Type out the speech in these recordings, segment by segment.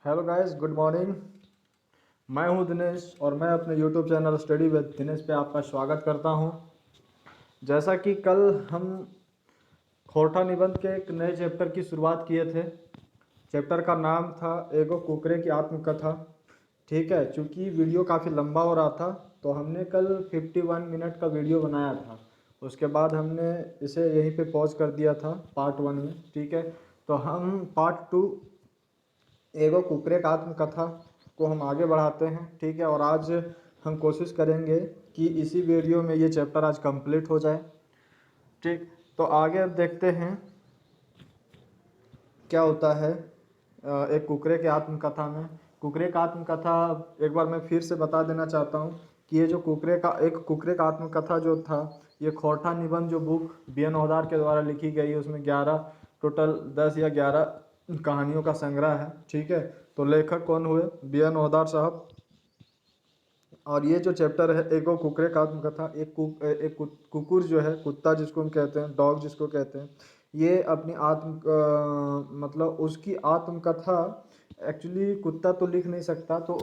Hello guys, good morning. मैं हूं दिनेश और मैं अपने YouTube channel study with Dinesh पे आपका स्वागत करता हूं। जैसा कि कल हम खोरठा निबंध के एक नए चैप्टर की शुरुआत किए थे। चैप्टर का नाम था एगो कुकरे की आत्मकथा। ठीक है, चूँकि वीडियो काफ़ी लंबा हो रहा था तो हमने कल 51 मिनट का वीडियो बनाया था। उसके बाद हमने इसे यहीं पे पॉज कर दिया था पार्ट 1 में। ठीक है, तो हम पार्ट 2 एगो कुकरे का आत्मकथा को हम आगे बढ़ाते हैं। ठीक है, और आज हम कोशिश करेंगे कि इसी वीडियो में ये चैप्टर आज कंप्लीट हो जाए। ठीक, तो आगे अब देखते हैं क्या होता है एक कुकरे के आत्मकथा में। कुकरे का आत्मकथा एक बार मैं फिर से बता देना चाहता हूँ कि ये जो कुकरे का आत्मकथा जो था, ये खोरठा निबंध जो बुक बी.एन. ओदार के द्वारा लिखी गई है, उसमें 11 टोटल 10 या 11 कहानियों का संग्रह है। ठीक है, तो लेखक कौन हुए? बी.एन. ओदार साहब। और ये जो चैप्टर है एगो कुकरे का आत्मकथा, कुकुर जो है, कुत्ता जिसको हम कहते हैं, डॉग जिसको कहते हैं, ये अपनी मतलब उसकी आत्मकथा। एक्चुअली कुत्ता तो लिख नहीं सकता, तो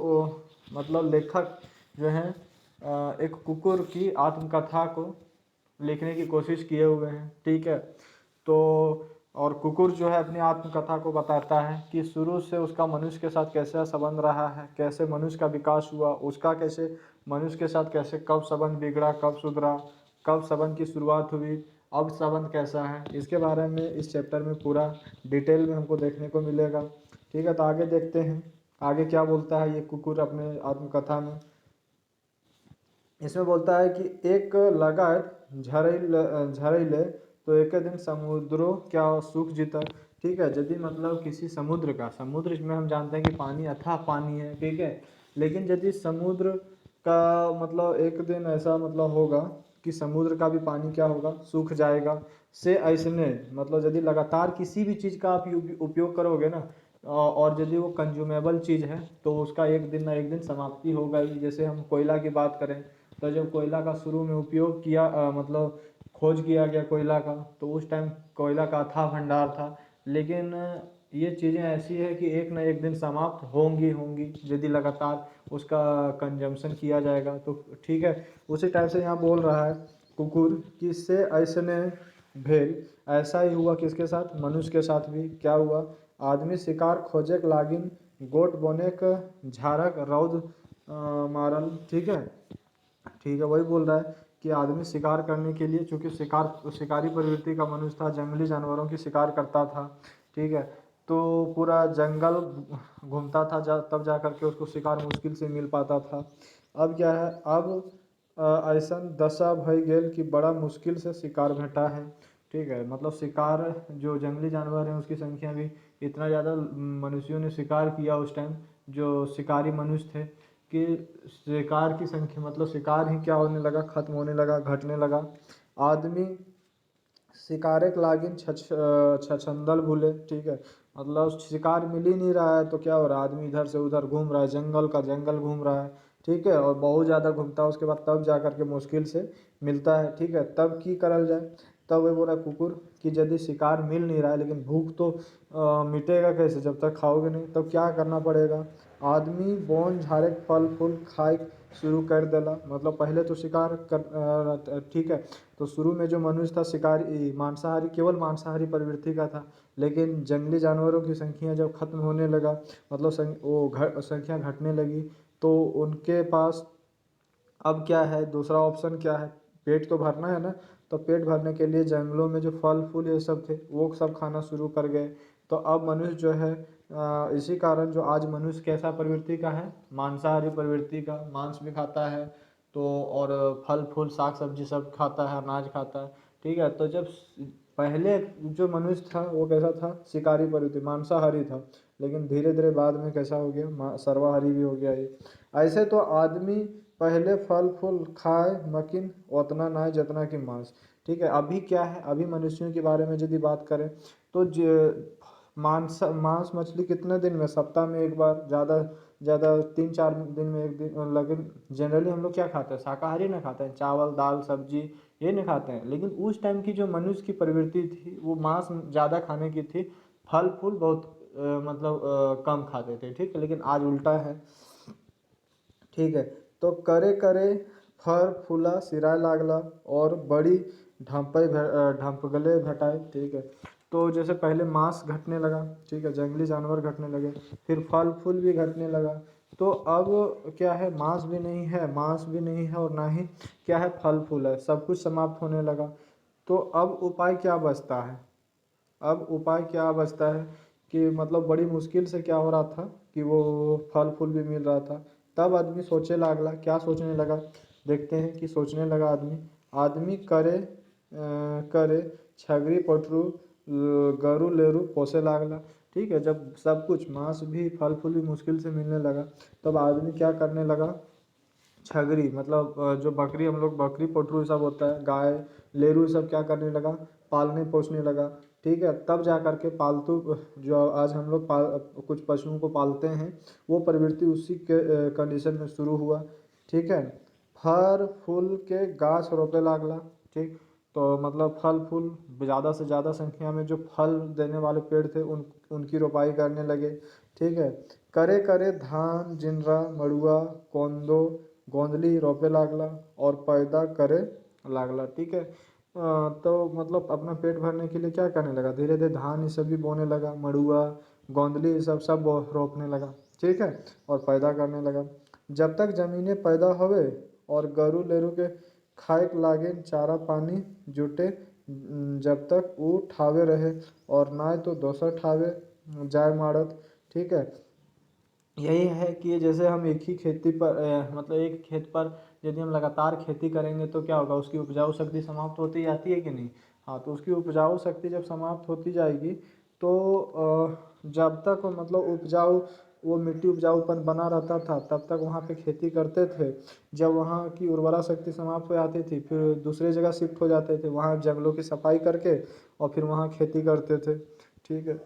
मतलब लेखक जो है एक कुकुर की आत्मकथा को लिखने की कोशिश किए हुए हैं। ठीक है, तो और कुकुर जो है अपनी आत्मकथा को बताता है कि शुरू से उसका मनुष्य के साथ कैसा संबंध रहा है, कैसे मनुष्य का विकास हुआ, उसका कैसे मनुष्य के साथ कैसे कब संबंध बिगड़ा, कब सुधरा, कब संबंध की शुरुआत हुई, अब संबंध कैसा है, इसके बारे में इस चैप्टर में पूरा डिटेल में हमको देखने को मिलेगा। ठीक है, तो आगे देखते हैं आगे क्या बोलता है ये कुकुर अपने आत्मकथा में। इसमें बोलता है कि एक लगात झरैले तो एक दिन समुद्रो क्या सुख जीता। ठीक है, यदि मतलब किसी समुद्र में हम जानते हैं कि पानी अथाह पानी है। ठीक है, लेकिन यदि समुद्र का मतलब एक दिन ऐसा मतलब होगा कि समुद्र का भी पानी क्या होगा, सूख जाएगा। से ऐसने मतलब यदि लगातार किसी भी चीज़ का आप उपयोग करोगे ना, और यदि वो कंज्यूमेबल चीज़ है तो उसका एक दिन ना एक दिन समाप्ति होगा ही। जैसे हम कोयला की बात करें तो जब कोयला का शुरू में उपयोग किया मतलब खोज किया गया कोयला का, तो उस टाइम कोयला का अथाह भंडार था। लेकिन ये चीज़ें ऐसी है कि एक ना एक दिन समाप्त होंगी होंगी यदि लगातार उसका कंजम्पशन किया जाएगा तो। ठीक है, उसी टाइप से यहाँ बोल रहा है कुकुर कि इससे ऐसने भेल, ऐसा ही हुआ किसके साथ? मनुष्य के साथ भी। क्या हुआ? आदमी शिकार खोजेक लागिन, गोट बोनेक झारक रौद मारल। ठीक है, ठीक है, वही बोल रहा है कि आदमी शिकार करने के लिए, चूंकि शिकारी प्रवृत्ति का मनुष्य था, जंगली जानवरों की शिकार करता था। ठीक है, तो पूरा जंगल घूमता था तब जा कर के उसको शिकार मुश्किल से मिल पाता था। अब क्या है, अब ऐसा दशा भई गेल कि बड़ा मुश्किल से शिकार भेटा है। ठीक है, मतलब शिकार जो जंगली जानवर हैं उसकी संख्या भी इतना ज़्यादा मनुष्यों ने शिकार किया उस टाइम, जो शिकारी मनुष्य थे, कि शिकार की संख्या मतलब शिकार ही क्या होने लगा, खत्म होने लगा, घटने लगा। आदमी शिकारे लागिन छछंदल भूले। ठीक है, मतलब शिकार मिल ही नहीं रहा है तो क्या हो रहा है, आदमी इधर से उधर घूम रहा है, जंगल का जंगल घूम रहा है। ठीक है, और बहुत ज़्यादा घूमता है, उसके बाद तब जा कर के मुश्किल से मिलता है। ठीक है, तब की करल जाए, तब वही बोला कुकुर कि यदि शिकार मिल नहीं रहा है लेकिन भूख तो मिटेगा कैसे जब तक खाओगे नहीं, तब क्या करना पड़ेगा? आदमी बोन झाड़े फल फूल खाए शुरू कर देला। मतलब पहले तो शिकार कर ठीक है, तो शुरू में जो मनुष्य था शिकारी मांसाहारी, केवल मांसाहारी प्रवृत्ति का था। लेकिन जंगली जानवरों की संख्या जब खत्म होने लगा, मतलब संख्या घटने लगी, तो उनके पास अब क्या है, दूसरा ऑप्शन क्या है? पेट तो भरना है ना, तो पेट भरने के लिए जंगलों में जो फल फूल ये सब थे वो सब खाना शुरू कर गए। तो अब मनुष्य जो है इसी कारण जो आज मनुष्य कैसा प्रवृत्ति का है, मांसाहारी प्रवृत्ति का, मांस भी खाता है तो, और फल फूल साग सब्जी सब खाता है, अनाज खाता है। ठीक है, तो जब पहले जो मनुष्य था वो कैसा था? शिकारी प्रवृत्ति, मांसाहारी था। लेकिन धीरे धीरे बाद में कैसा हो गया? सर्वाहारी भी हो गया ये। ऐसे तो आदमी पहले फल फूल खाए मकिन उतना ना जितना कि मांस। ठीक है, अभी क्या है, अभी मनुष्यों के बारे में यदि बात करें तो मांस मछली कितने दिन में, सप्ताह में एक बार, ज़्यादा ज़्यादा 3-4 दिन में एक दिन। लेकिन जनरली हम लोग क्या खाते हैं? शाकाहारी ना खाते हैं, चावल दाल सब्जी ये नहीं खाते हैं। लेकिन उस टाइम की जो मनुष्य की प्रवृत्ति थी वो मांस ज़्यादा खाने की थी, फल फूल बहुत मतलब कम खाते थे, ठीक है, लेकिन आज उल्टा है। ठीक है, तो करे करे फर फूला सिराय लागला और बड़ी ढंपगले घटाए। ठीक है, तो जैसे पहले मांस घटने लगा, ठीक है, जंगली जानवर घटने लगे, फिर फल फूल भी घटने लगा। तो अब क्या है, मांस भी नहीं है और ना ही क्या है, फल फूल है, सब कुछ समाप्त होने लगा। तो अब उपाय क्या बचता है? अब उपाय क्या बचता है कि मतलब बड़ी मुश्किल से क्या हो रहा था कि वो फल फूल भी मिल रहा था। तब आदमी सोचे लागला, क्या सोचने लगा, देखते हैं कि सोचने लगा आदमी। आदमी करे छगरी पटरू गरु लेरु पोसे लागला। ठीक है, जब सब कुछ मांस भी फल फूल भी मुश्किल से मिलने लगा, तब आदमी क्या करने लगा, छगरी मतलब जो बकरी, हम लोग बकरी पोटरू सब होता है, गाय लेरू सब क्या करने लगा, पालने पोसने लगा। ठीक है, तब जा करके पालतू जो आज हम लोग कुछ पशुओं को पालते हैं, वो प्रवृत्ति उसी के कंडीशन में शुरू हुआ। ठीक है, फल फूल के गाछ रोपे लागला। ठीक, तो मतलब फल फूल ज़्यादा से ज़्यादा संख्या में जो फल देने वाले पेड़ थे उनकी रोपाई करने लगे। ठीक है, करे करे धान जिनरा मड़ुआ कोंदो गोंदली रोपे लागला और पैदा करे लागला। ठीक है, तो मतलब अपना पेट भरने के लिए क्या करने लगा, धीरे धीरे धान ये सब भी बोने लगा, मड़ुआ गोंदली ये सब सब रोपने लगा। ठीक है, और पैदा करने लगा। जब तक जमीनें पैदा होवे और गरु लेरु के खाए लागे चारा पानी जुटे, जब तक वो ठावे रहे और ना तो दोसर ठावे जाय मारत। ठीक है, यही है कि जैसे हम एक ही खेती पर मतलब एक खेत पर यदि हम लगातार खेती करेंगे तो क्या होगा, उसकी उपजाऊ शक्ति समाप्त होती जाती है कि नहीं। हाँ, तो उसकी उपजाऊ शक्ति जब समाप्त होती जाएगी तो जब तक मतलब उपजाऊ वो मिट्टी उपजाऊपन बना रहता था तब तक वहाँ पे खेती करते थे। जब वहाँ की उर्वरा शक्ति समाप्त हो जाती थी फिर दूसरे जगह शिफ्ट हो जाते थे, वहाँ जंगलों की सफाई करके और फिर वहाँ खेती करते थे। ठीक है,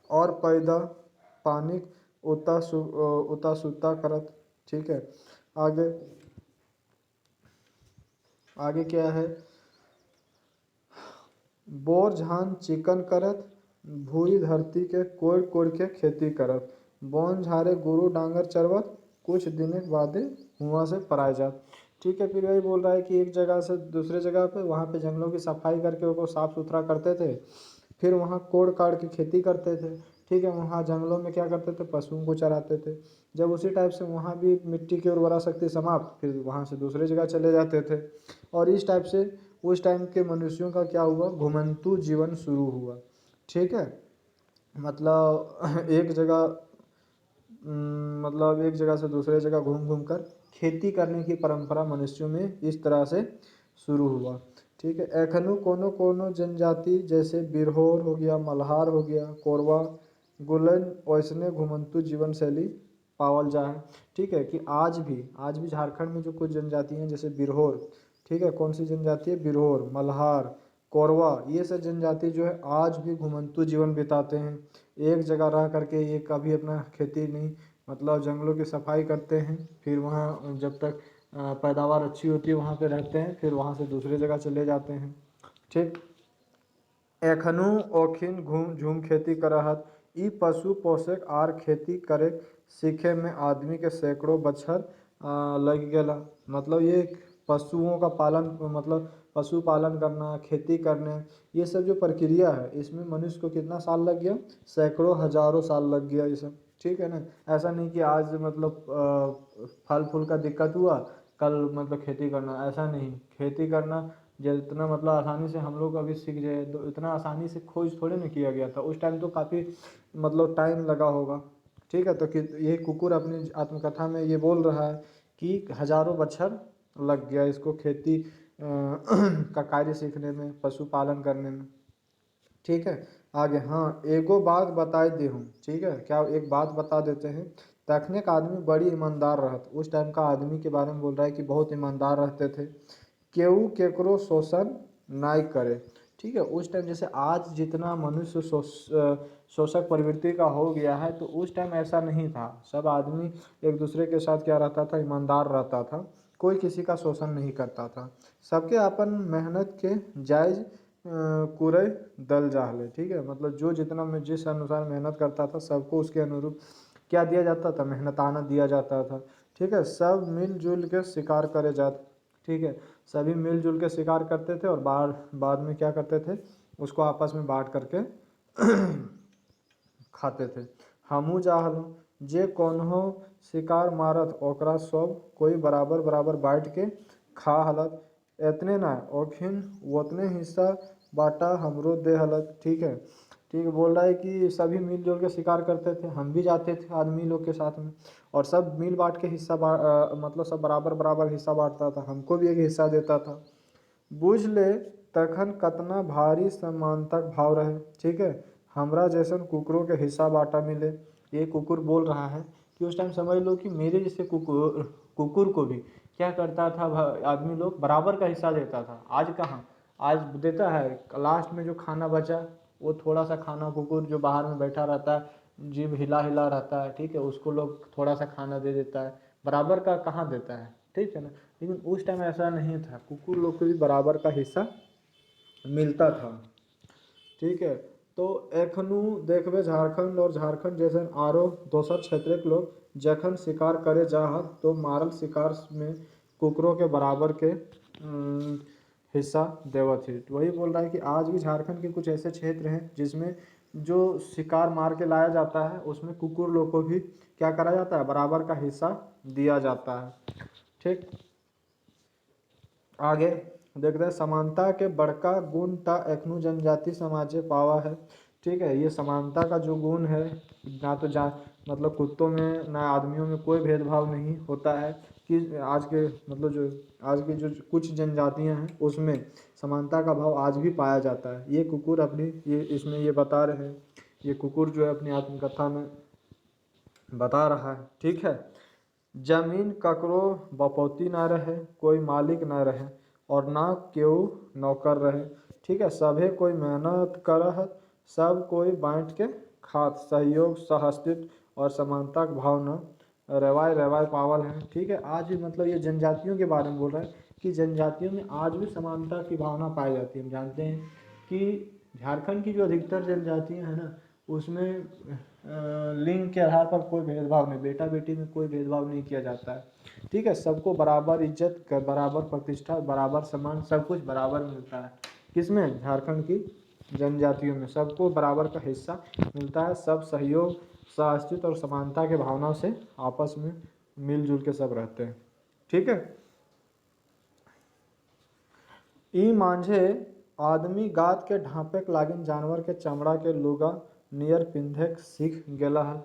और पैदा पानी उता सुता करत। ठीक है, आगे आगे क्या है, बोर झान चिकन करत भूई धरती के कोड़ कोड़ के खेती करत बौन झारे गुरु डांगर चरवत कुछ दिन बादे हुआ से पराय जात। ठीक है, फिर वही बोल रहा है कि एक जगह से दूसरे जगह पे वहाँ पे जंगलों की सफाई करके उनको साफ सुथरा करते थे, फिर वहाँ कोड़ काड़ की खेती करते थे। ठीक है, वहाँ जंगलों में क्या करते थे, पशुओं को चराते थे। जब उसी टाइप से वहाँ भी मिट्टी की उर्वरा शक्ति समाप्त, फिर वहाँ से दूसरे जगह चले जाते थे। और इस टाइप से उस टाइम के मनुष्यों का क्या हुआ, घुमंतु जीवन शुरू हुआ। ठीक है, मतलब एक जगह मतलब एक जगह से दूसरे जगह घूम घूम कर खेती करने की परंपरा मनुष्यों में इस तरह से शुरू हुआ। ठीक है, एखनु कोनो कोनो जनजाति जैसे बिरहोर हो गया, मल्हार हो गया, कोरवा गुलन वैसने घुमंतु जीवन शैली पावल जाए। ठीक है, कि आज भी झारखंड में जो कुछ जनजाति हैं जैसे बिरहोर, ठीक है, कौन सी जनजाति है, बिरहोर, मल्हार, कोरवा, ये सब जनजाति जो है आज भी घुमंतु जीवन बिताते हैं। एक जगह रह करके ये कभी अपना खेती नहीं, मतलब जंगलों की सफाई करते हैं, फिर वहाँ जब तक पैदावार अच्छी होती है वहाँ पे रहते हैं, फिर वहाँ से दूसरे जगह चले जाते हैं। ठीक, एखनु ओखिन घूम झूम खेती करहत ई पशु पोषक आर खेती करे सीखे में आदमी के सैकड़ों बछर लग गेला। मतलब ये पशुओं का पालन मतलब पशु पालन करना, खेती करने, ये सब जो प्रक्रिया है इसमें मनुष्य को कितना साल लग गया, सैकड़ों हजारों साल लग गया ये सब। ठीक है ना, ऐसा नहीं कि आज मतलब फल फूल का दिक्कत हुआ कल मतलब खेती करना, ऐसा नहीं। खेती करना जितना मतलब आसानी से हम लोग अभी सीख जाए तो इतना आसानी से खोज थोड़े ना किया गया था, उस टाइम तो काफ़ी मतलब टाइम लगा होगा। ठीक है, तो कि ये कुकुर अपनी आत्मकथा में ये बोल रहा है कि हजारों बछर लग गया इसको खेती का कार्य सीखने में, पशुपालन करने में। ठीक है, आगे हाँ एगो बात बताई दे हूँ। ठीक है, क्या एक बात बता देते हैं, तखने का आदमी बड़ी ईमानदार रहत, उस टाइम का आदमी के बारे में बोल रहा है कि बहुत ईमानदार रहते थे, केहू केकरो शोषण नाई करे। ठीक है, उस टाइम जैसे आज जितना मनुष्य शोषक प्रवृत्ति का हो गया है, तो उस टाइम ऐसा नहीं था। सब आदमी एक दूसरे के साथ क्या रहता था, ईमानदार रहता था, कोई किसी का शोषण नहीं करता था। सबके अपन मेहनत के जायज कुरई दल जाहले, ठीक है, मतलब जो जितना मैं जिस अनुसार मेहनत करता था सबको उसके अनुरूप क्या दिया जाता था, मेहनताना दिया जाता था। ठीक है, सब मिलजुल के शिकार करे जाते, ठीक है, सभी मिलजुल के शिकार करते थे और बाद बाद में क्या करते थे, उसको आपस में बांट करके खाते थे। हमू जाहल जे कोन्हो शिकार मारत ओकरा सब कोई बराबर बराबर बांट के खा हलत, एतने ना ओखिन ओतने हिस्सा बाटा हमरो दे हलत, ठीक है। ठीक है, बोल रहा है कि सभी मिलजुल के शिकार करते थे, हम भी जाते थे आदमी लोग के साथ में, और सब मिल बांट के हिस्सा मतलब सब बराबर बराबर हिस्सा बांटता था, हमको भी एक हिस्सा देता था। बूझ ले तखन कतना भारी समानतक भाव रहे, ठीक है, हमरा जैसन कुकुरों के हिस्सा बांटा मिले। ये कुकुर बोल रहा है कि उस टाइम समझ लो कि मेरे जैसे कुकुर कुकुर को भी क्या करता था, आदमी लोग बराबर का हिस्सा देता था। आज कहाँ, आज देता है, लास्ट में जो खाना बचा वो थोड़ा सा खाना कुकुर जो बाहर में बैठा रहता है, जीभ हिला हिला रहता है, ठीक है, उसको लोग थोड़ा सा खाना दे देता है, बराबर का कहाँ देता है, ठीक है ना। लेकिन उस टाइम ऐसा नहीं था, कुकुर लोग को भी बराबर का हिस्सा मिलता था, ठीक है। तो एखनू देखबे झारखंड और झारखंड जैसे आरो दोसर क्षेत्रक लोग जखन शिकार करे जाहत तो मारल शिकार में कुकुरों के बराबर के हिस्सा देवत ही। वही बोल रहा है कि आज भी झारखंड के कुछ ऐसे क्षेत्र हैं जिसमें जो शिकार मार के लाया जाता है उसमें कुकुर लोग को भी क्या करा जाता है, बराबर का हिस्सा दिया जाता है, ठीक। आगे देखते हैं, समानता के बड़का गुण ता एखनू जनजाति समाजे पावा है, ठीक है। ये समानता का जो गुण है, ना तो जा मतलब कुत्तों में ना आदमियों में कोई भेदभाव नहीं होता है, कि आज के मतलब जो आज की जो कुछ जनजातियां हैं उसमें समानता का भाव आज भी पाया जाता है। ये कुकुर अपनी ये इसमें ये बता रहे हैं, ये कुकुर जो है अपनी आत्मकथा में बता रहा है, ठीक है। जमीन ककरो बपौती ना रहे, कोई मालिक ना रहे और ना केहू नौकर रहे, ठीक है, सभे कोई मेहनत करत, सब कोई बांट के खात, सहयोग सहअस्तित्व और समानता का भावना रेवाय रेवाय पावल है, ठीक है। आज भी मतलब ये जनजातियों के बारे में बोल रहा है कि जनजातियों में आज भी समानता की भावना पाई जाती है। हम जानते हैं कि झारखंड की जो अधिकतर जनजातियां हैं ना उसमें लिंग के आधार पर कोई भेदभाव नहीं, बेटा बेटी में कोई भेदभाव नहीं किया जाता है, ठीक है, सबको बराबर इज्जत बराबर प्रतिष्ठा बराबर सम्मान सब कुछ बराबर मिलता है। किसमें, झारखंड की जनजातियों में सबको बराबर का हिस्सा मिलता है, सब सहयोग सहअस्तित्व और समानता के भावना से आपस में मिलजुल के सब रहते हैं, ठीक है। ई मांझे आदमी गाद के ढांपे लागिन जानवर के चमड़ा के लुगा नियर पिंधे सीख गेला है।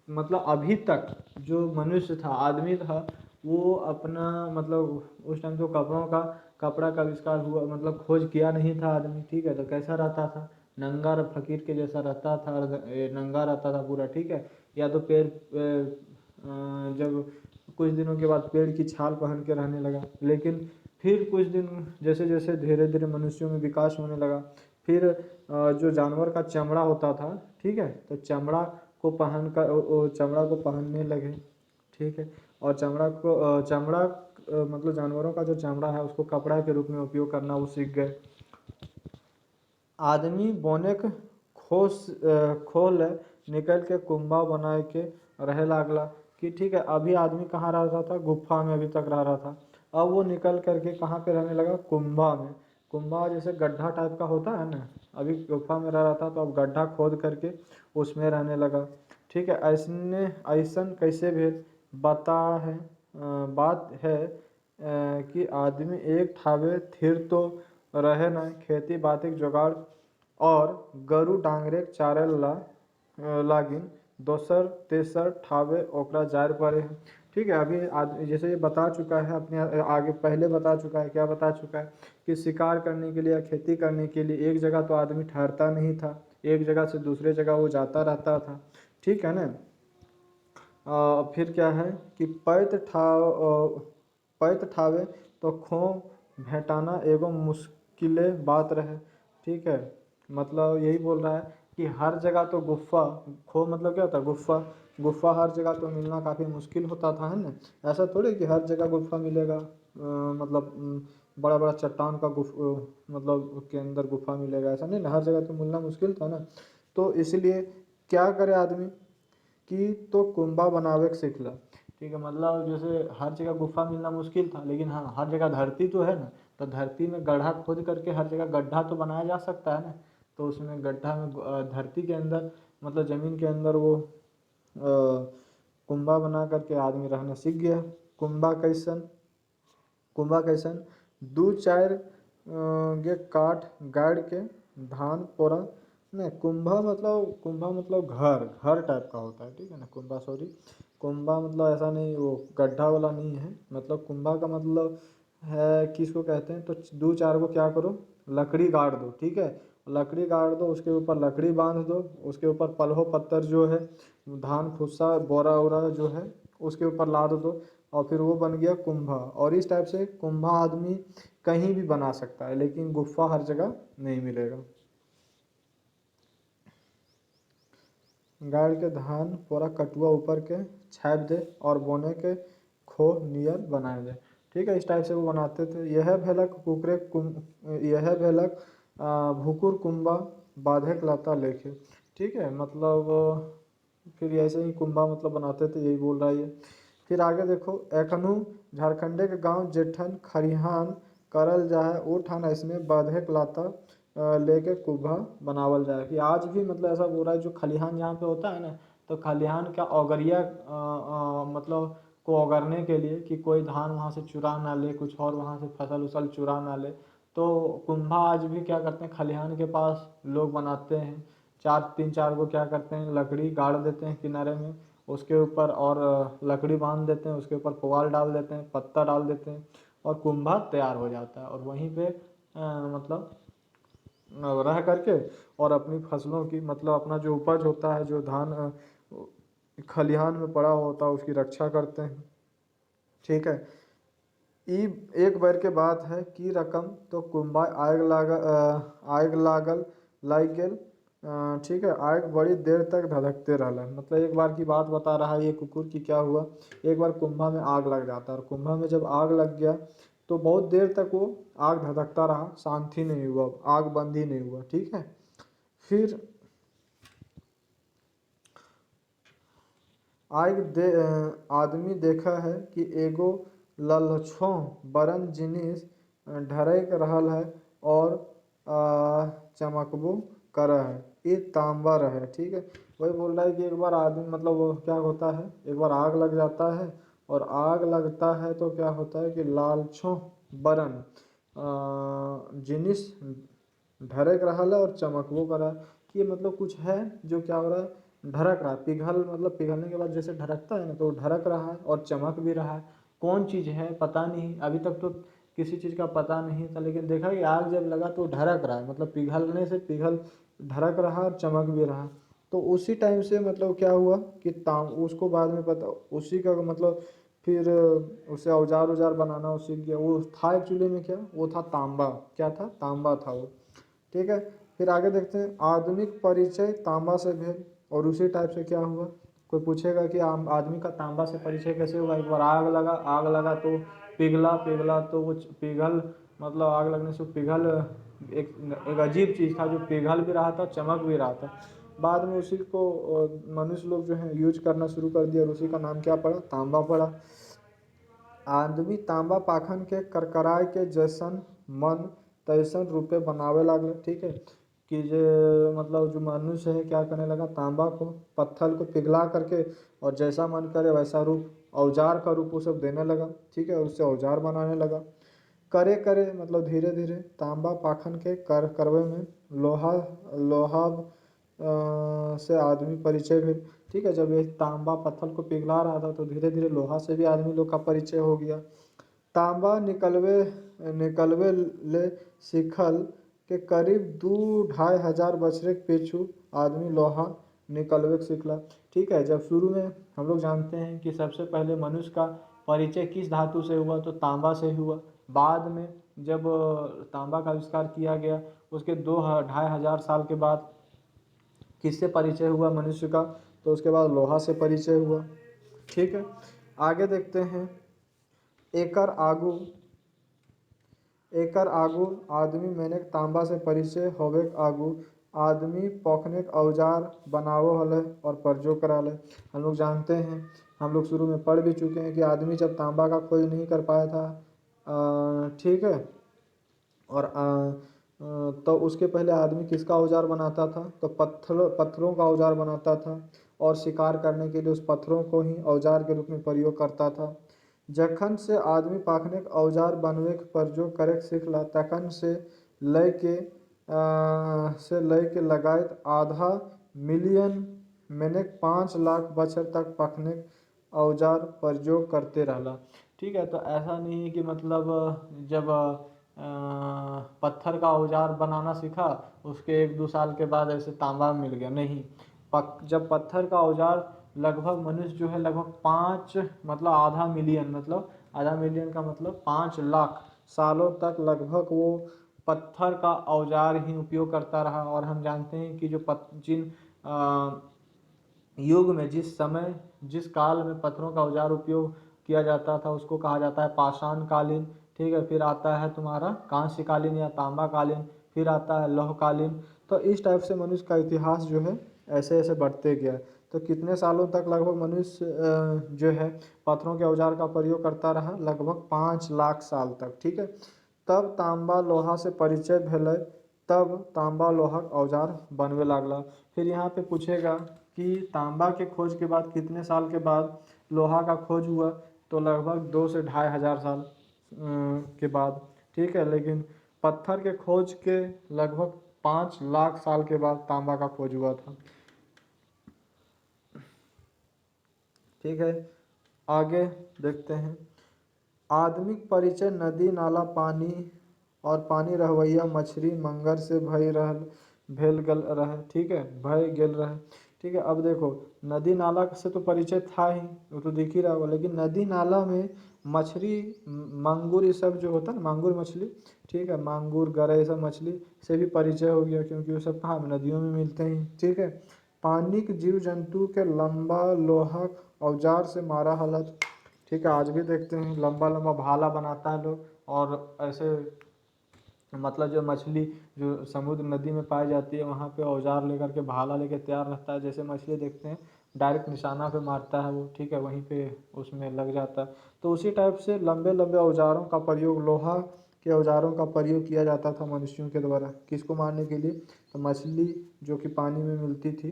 मतलब अभी तक जो मनुष्य था, आदमी था, वो अपना मतलब उस टाइम तो कपड़ा का आविष्कार हुआ, मतलब खोज किया नहीं था आदमी, ठीक है, तो कैसा रहता था, नंगा और फकीर के जैसा रहता था, नंगा रहता था पूरा, ठीक है, या तो जब कुछ दिनों के बाद पेड़ की छाल पहन के रहने लगा। लेकिन फिर कुछ दिन जैसे जैसे धीरे धीरे मनुष्यों में विकास होने लगा, फिर जो जानवर का चमड़ा होता था, ठीक है, तो चमड़ा को पहन कर चमड़ा को पहनने लगे, ठीक है, और मतलब जानवरों का जो चमड़ा है उसको कपड़ा के रूप में उपयोग करना वो सीख गए। आदमी बोनेक खोल निकल के कुंभा बनाए के रहे लागला, कि ठीक है, अभी आदमी कहाँ रह रहा था, गुफा में अभी तक रह रहा था, अब वो निकल करके कहाँ पे रहने लगा, कुंभा में। कुंभा जैसे गड्ढा टाइप का होता है ना, अभी गुफा में रह रहा था तो अब गड्ढा खोद करके उसमें रहने लगा, ठीक है। ऐसने ऐसन कैसे भेल बता है बात है कि आदमी एक ठावे थिर तो रहे न, खेती बाती के जुगाड़ और गरु डांगरे के चारे लागिन दोसर तेसर ठावे ओकरा जायर पड़े हैं, ठीक है। अभी जैसे ये बता चुका है अपने आगे पहले बता चुका है, क्या बता चुका है कि शिकार करने के लिए या खेती करने के लिए एक जगह तो आदमी ठहरता नहीं था, एक जगह से दूसरे जगह वो जाता रहता था, ठीक है ना। फिर क्या है कि पैत ठावे तो खो भेटाना एगो मुश्किले बात रहे, ठीक है। मतलब यही बोल रहा है कि हर जगह तो गुफा खो मतलब क्या होता है, गुफा गुफा हर जगह तो मिलना काफ़ी मुश्किल होता था, है ना। ऐसा थोड़ी कि हर जगह गुफा मिलेगा, मतलब बड़ा बड़ा चट्टान का मतलब के अंदर गुफा मिलेगा, ऐसा नहीं ना, हर जगह तो मिलना मुश्किल था ना। तो इसलिए क्या करे आदमी कि तो कुंभा बनावे के सीख ला। ठीक है, मतलब जैसे हर जगह गुफा मिलना मुश्किल था, लेकिन हाँ हर जगह धरती तो है ना, तो धरती में गड्ढा खोद करके हर जगह गड्ढा तो बनाया जा सकता है ना। तो उसमें गड्ढा में धरती के अंदर मतलब ज़मीन के अंदर वो कुंभा बना करके आदमी रहना सीख गया। कुंभा कैसन कुंभा कैसन दू चार गे काठ गाड़ के धान पोरा नहीं। कुंभा मतलब घर घर टाइप का होता है, ठीक है ना, कुंभा सॉरी। कुंभा मतलब ऐसा नहीं, वो गड्ढा वाला नहीं है। मतलब कुंभा का मतलब है किसको कहते हैं, तो दो चार को क्या करो, लकड़ी गाड़ दो, ठीक है। लकड़ी गाड़ दो, उसके ऊपर लकड़ी बांध दो, उसके ऊपर पल्हो पत्थर जो है, धान भूसा बोरा वोरा जो है उसके ऊपर लाद दो, और फिर वो बन गया कुंभा। और इस टाइप से कुंभा आदमी कहीं भी बना सकता है, लेकिन गुफा हर जगह नहीं मिलेगा। गाड़ के धान पूरा कटुआ ऊपर के छाप दे और बोने के खो नियर बनाए दे, ठीक है। इस टाइप से वो बनाते थे। यह भेलक भुकुर कुंभा बाधक लता लेके, ठीक है। मतलब फिर ऐसे ही कुंभा मतलब बनाते थे, यही बोल रहा है ये। फिर आगे देखो, एखनू झारखंडे के गांव जेठन खरिहान करल जाए ओ ठान इसमें बाधक लाता लेके कुंभा बनावल जाए। कि आज भी मतलब ऐसा बोल रहा है, जो खलिहान जहाँ पे होता है ना, तो खलिहान का औगरिया मतलब को औगरने के लिए कि कोई धान वहाँ से चुरा ना ले, कुछ और वहाँ से फसल उसल चुरा ना ले, तो कुंभा आज भी क्या करते हैं, खलिहान के पास लोग बनाते हैं। तीन चार को क्या करते हैं, लकड़ी गाड़ देते हैं किनारे में, उसके ऊपर और लकड़ी बांध देते हैं, उसके ऊपर पुआल डाल देते हैं, पत्ता डाल देते हैं, और कुंभा तैयार हो जाता है। और वहीं पे मतलब रह करके और अपनी फसलों की मतलब अपना जो उपज होता है, जो धान खलिहान में पड़ा होता है, उसकी रक्षा करते हैं, ठीक है। ई एक बार के बात है कि रकम तो कुंभा आग लागल लाग गेल, ठीक है। आग बड़ी देर तक धधकते रहला। मतलब एक बार की बात बता रहा है ये कुकुर की, क्या हुआ, एक बार कुंभा में आग लग जाता है, और कुंभा में जब आग लग गया तो बहुत देर तक वो आग धधकता रहा, शांति नहीं हुआ, आग बंद ही नहीं हुआ, ठीक है। फिर आदमी देखा है कि एगो ललछो बरन जिनिस ढरक रहल है और चमकबो कर है, ये तांबा रहे, ठीक है। वही बोल रहा है कि एक बार आदमी मतलब वो क्या होता है, एक बार आग लग जाता है, और आग लगता है तो क्या होता है कि लालछो बरन जिनिस ढरक रहा है और चमकबो करा। कि मतलब कुछ है जो क्या हो रहा है, ढरक रहा है, पिघल मतलब पिघलने के बाद जैसे ढरकता है ना, तो ढरक रहा है और चमक भी रहा है। कौन चीज़ है पता नहीं, अभी तक तो किसी चीज़ का पता नहीं था, लेकिन देखा कि आग जब लगा तो ढरक रहा है, मतलब पिघलने से ढरक रहा और चमक भी रहा। तो उसी टाइम से मतलब क्या हुआ कि उसको बाद में पता, उसी का मतलब फिर उसे औजार उजार बनाना वो सीख गया। वो था एक्चुअली में क्या, वो था तांबा, क्या था, तांबा था वो, ठीक है। फिर आगे देखते हैं, आधुनिक परिचय तांबा से भेल। और उसी टाइप से क्या हुआ, कोई पूछेगा कि आदमी का तांबा से परिचय कैसे हुआ। एक बार आग लगा तो पिघला पिघला तो वो पिघल मतलब आग लगने से पिघल एक अजीब चीज़ था, जो पिघल भी रहा था, चमक भी रहा था। बाद में उसी को मनुष्य लोग जो है यूज करना शुरू कर दिया, और उसी का नाम क्या पड़ा, तांबा पड़ा। आदमी तांबा पाखन के करकराय के जैसन मन तैसन रूपे बनावे लागल, ठीक है। कि जो मतलब जो मनुष्य है क्या करने लगा, तांबा को पत्थर को पिघला करके और जैसा मन करे वैसा रूप, औजार का रूप वो सब देने लगा, ठीक है। उससे औजार बनाने लगा। करे करे मतलब धीरे धीरे तांबा पाखन के करवे में लोहा लोहा से आदमी परिचय भी, ठीक है। जब ये तांबा पत्थर को पिघला रहा था, तो धीरे धीरे लोहा से भी आदमी लोग का परिचय हो गया। तांबा निकलवे ले सिखल के करीब 2-2.5 हजार बछरे के पीछू आदमी लोहा निकलवे सीखला, ठीक है। जब शुरू में हम लोग जानते हैं कि सबसे पहले मनुष्य का परिचय किस धातु से हुआ, तो तांबा से हुआ। बाद में जब तांबा का आविष्कार किया गया, उसके 2-2.5 हजार साल के बाद किससे परिचय हुआ मनुष्य का, तो उसके बाद लोहा से परिचय हुआ, ठीक है। आगे देखते हैं, एकर आगू एकर आगू आदमी मैंने तांबा से परिचय होवे आगू आदमी पोखने औजार बनावो हले और प्रयोग कराले। हम लोग जानते हैं, हम लोग शुरू में पढ़ भी चुके हैं कि आदमी जब तांबा का खोज नहीं कर पाया था, ठीक है, और तो उसके पहले आदमी किसका औजार बनाता था, तो पत्थरों का औजार बनाता था और शिकार करने के लिए उस पत्थरों को ही औजार के रूप में प्रयोग करता था। जखन से आदमी पाखने के औजार बनवे के प्रयोग करे सीखला तखन से लय के लगायत आधा मिलियन मैंने 5 लाख बछर तक पखने औजार प्रयोग करते रहला। ठीक है, तो ऐसा नहीं है कि मतलब जब पत्थर का औजार बनाना सीखा उसके 1-2 साल के बाद ऐसे तांबा मिल गया, नहीं। जब पत्थर का औजार लगभग मनुष्य जो है लगभग 5 मतलब आधा मिलियन का मतलब 5 लाख सालों तक लगभग वो पत्थर का औजार ही उपयोग करता रहा। और हम जानते हैं कि जो जिन युग में जिस समय जिस काल में पत्थरों का औजार उपयोग किया जाता था उसको कहा जाता है पाषाण कालीन। ठीक है, फिर आता है तुम्हारा कांस्य कालीन या तांबा कालीन, फिर आता है लौह कालीन। तो इस टाइप से मनुष्य का इतिहास जो है ऐसे ऐसे बढ़ते गया। तो कितने सालों तक लगभग मनुष्य जो है पत्थरों के औजार का प्रयोग करता रहा, लगभग 5 लाख साल तक। ठीक है, तब तांबा लोहा से परिचय भेल, तब तांबा लोहा औजार बनवे लागला। फिर यहाँ पे पूछेगा कि तांबा के खोज के बाद कितने साल के बाद लोहा का खोज हुआ, तो लगभग 2 से 2.5 हजार साल के बाद। ठीक है, लेकिन पत्थर के खोज के लगभग 5 लाख साल के बाद तांबा का खोज हुआ था। ठीक है, आगे देखते हैं। आदमिक परिचय नदी नाला पानी और पानी रहवैया मछली मंगर से भेल गल रहे। ठीक है, भय गेल रहे। ठीक है, अब देखो नदी नाला से तो परिचय था ही, वो तो दिख ही रहा होगा, लेकिन नदी नाला में मछली मांगुर ये सब जो होता है ना, मांगुर मछली, ठीक है, मांगुर गरई ये सब मछली से भी परिचय हो गया, क्योंकि वो सब कहाँ नदियों में मिलते हैं। ठीक है, पानी के जीव जंतु के लंबा लोहा औजार से मारा हालत। ठीक है, आज भी देखते हैं लंबा लंबा भाला बनाता है लोग, और ऐसे मतलब जो मछली जो समुद्र नदी में पाई जाती है वहाँ पे औजार लेकर के भाला लेकर तैयार रहता है। जैसे मछली देखते हैं डायरेक्ट निशाना पे मारता है वो, ठीक है, वहीं पे उसमें लग जाता है। तो उसी टाइप से लंबे लंबे औजारों का प्रयोग, लोहा के औजारों का प्रयोग किया जाता था मनुष्यों के द्वारा, किसको मारने के लिए, तो मछली जो कि पानी में मिलती थी।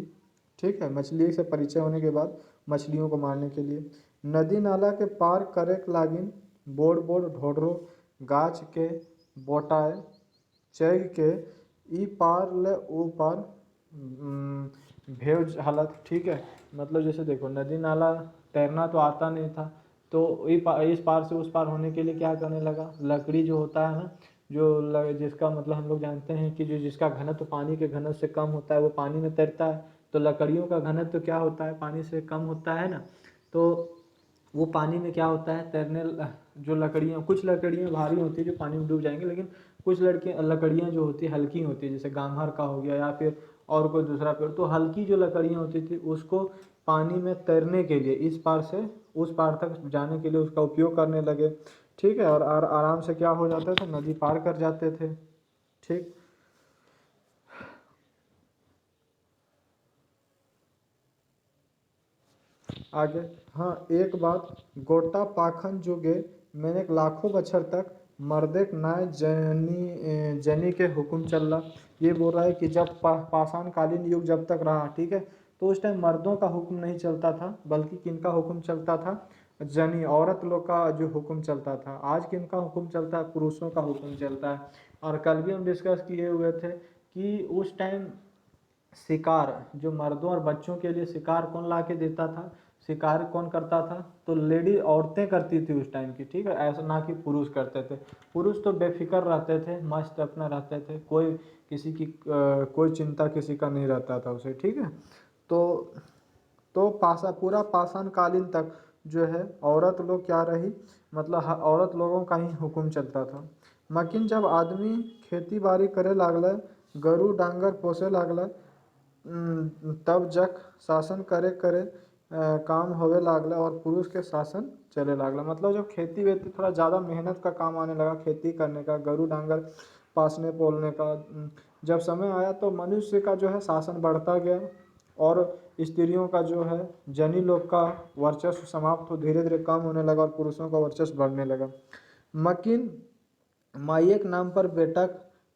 ठीक है, मछली से परिचय होने के बाद मछलियों को मारने के लिए। नदी नाला के पार करे लागिन बोड़ बोड़ ढोढरो गाछ के बोटाए चढ़ के ई पार ले ओ पार भेव हालत। ठीक है, मतलब जैसे देखो नदी नाला तैरना तो आता नहीं था, तो इस पार से उस पार होने के लिए क्या करने लगा, लकड़ी जो होता है ना, जिसका मतलब हम लोग जानते हैं कि जो जिसका घनत्व पानी के घनत्व से कम होता है वो पानी में तैरता है। तो लकड़ियों का घनत्व क्या होता है, पानी से कम होता है ना, तो वो पानी में क्या होता है तैरने, जो लकड़ियाँ, कुछ लकड़ियाँ भारी होती है जो पानी में डूब जाएंगी, लेकिन कुछ लकड़ियाँ जो होती है हल्की होती है, जैसे गांघर का हो गया या फिर और कोई दूसरा पेड़, तो हल्की जो लकड़ियाँ होती थी उसको पानी में तैरने के लिए, इस पार से उस पार तक जाने के लिए उसका उपयोग करने लगे। ठीक है, और आराम से क्या हो जाता था, नदी पार कर जाते थे। ठीक, आगे, हाँ एक बात, गोटा पाखन जुगे मैंने लाखों बछर तक मर्देक नाय जनी के हुक्म चल रहा। ये बोल रहा है कि जब पाषाण कालीन युग जब तक रहा, ठीक है, तो उस टाइम मर्दों का हुक्म नहीं चलता था, बल्कि किनका हुक्म चलता था, जनी औरत लोग का जो हुक्म चलता था। आज किनका हुक्म चलता है, पुरुषों का हुक्म चलता है। और कल भी हम डिस्कस किए हुए थे कि उस टाइम शिकार जो मर्दों और बच्चों के लिए शिकार कौन ला के देता था, शिकार कौन करता था, तो लेडी औरतें करती थी उस टाइम की। ठीक है, ऐसा ना कि पुरुष करते थे। पुरुष तो बेफिक्र रहते थे, मस्त अपना रहते थे, कोई किसी की कोई चिंता किसी का नहीं रहता था उसे। ठीक है, तो पूरा पाषाण कालीन तक जो है औरत लोग क्या रही, मतलब औरत लोगों का ही हुक्म चलता था। मकिन जब आदमी खेती बाड़ी करे लागल, गरु डांगर पोसे लागल, तब जक शासन करे करे काम होवे लागला और पुरुष के शासन चले लागला। मतलब जब खेती वेती थोड़ा ज़्यादा मेहनत का काम आने लगा, खेती करने का, गरु डांगर पासने पोलने का, जब समय आया तो मनुष्य का जो है शासन बढ़ता गया और स्त्रियों का जो है जनी लोग का वर्चस्व समाप्त हो धीरे धीरे कम होने लगा और पुरुषों का वर्चस्व बढ़ने लगा। मकिन माईक नाम पर बेटा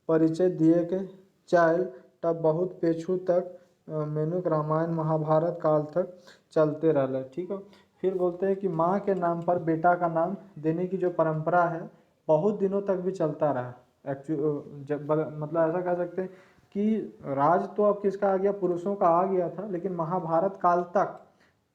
परिचय दिए के चाइल तब बहुत पेछू तक मेनुक रामायण महाभारत काल तक चलते रहले। ठीक है। फिर बोलते हैं कि माँ के नाम पर बेटा का नाम देने की जो परंपरा है बहुत दिनों तक भी चलता रहा। जब मतलब ऐसा कह सकते हैं कि राज तो अब किसका आ गया, पुरुषों का आ गया था, लेकिन महाभारत काल तक,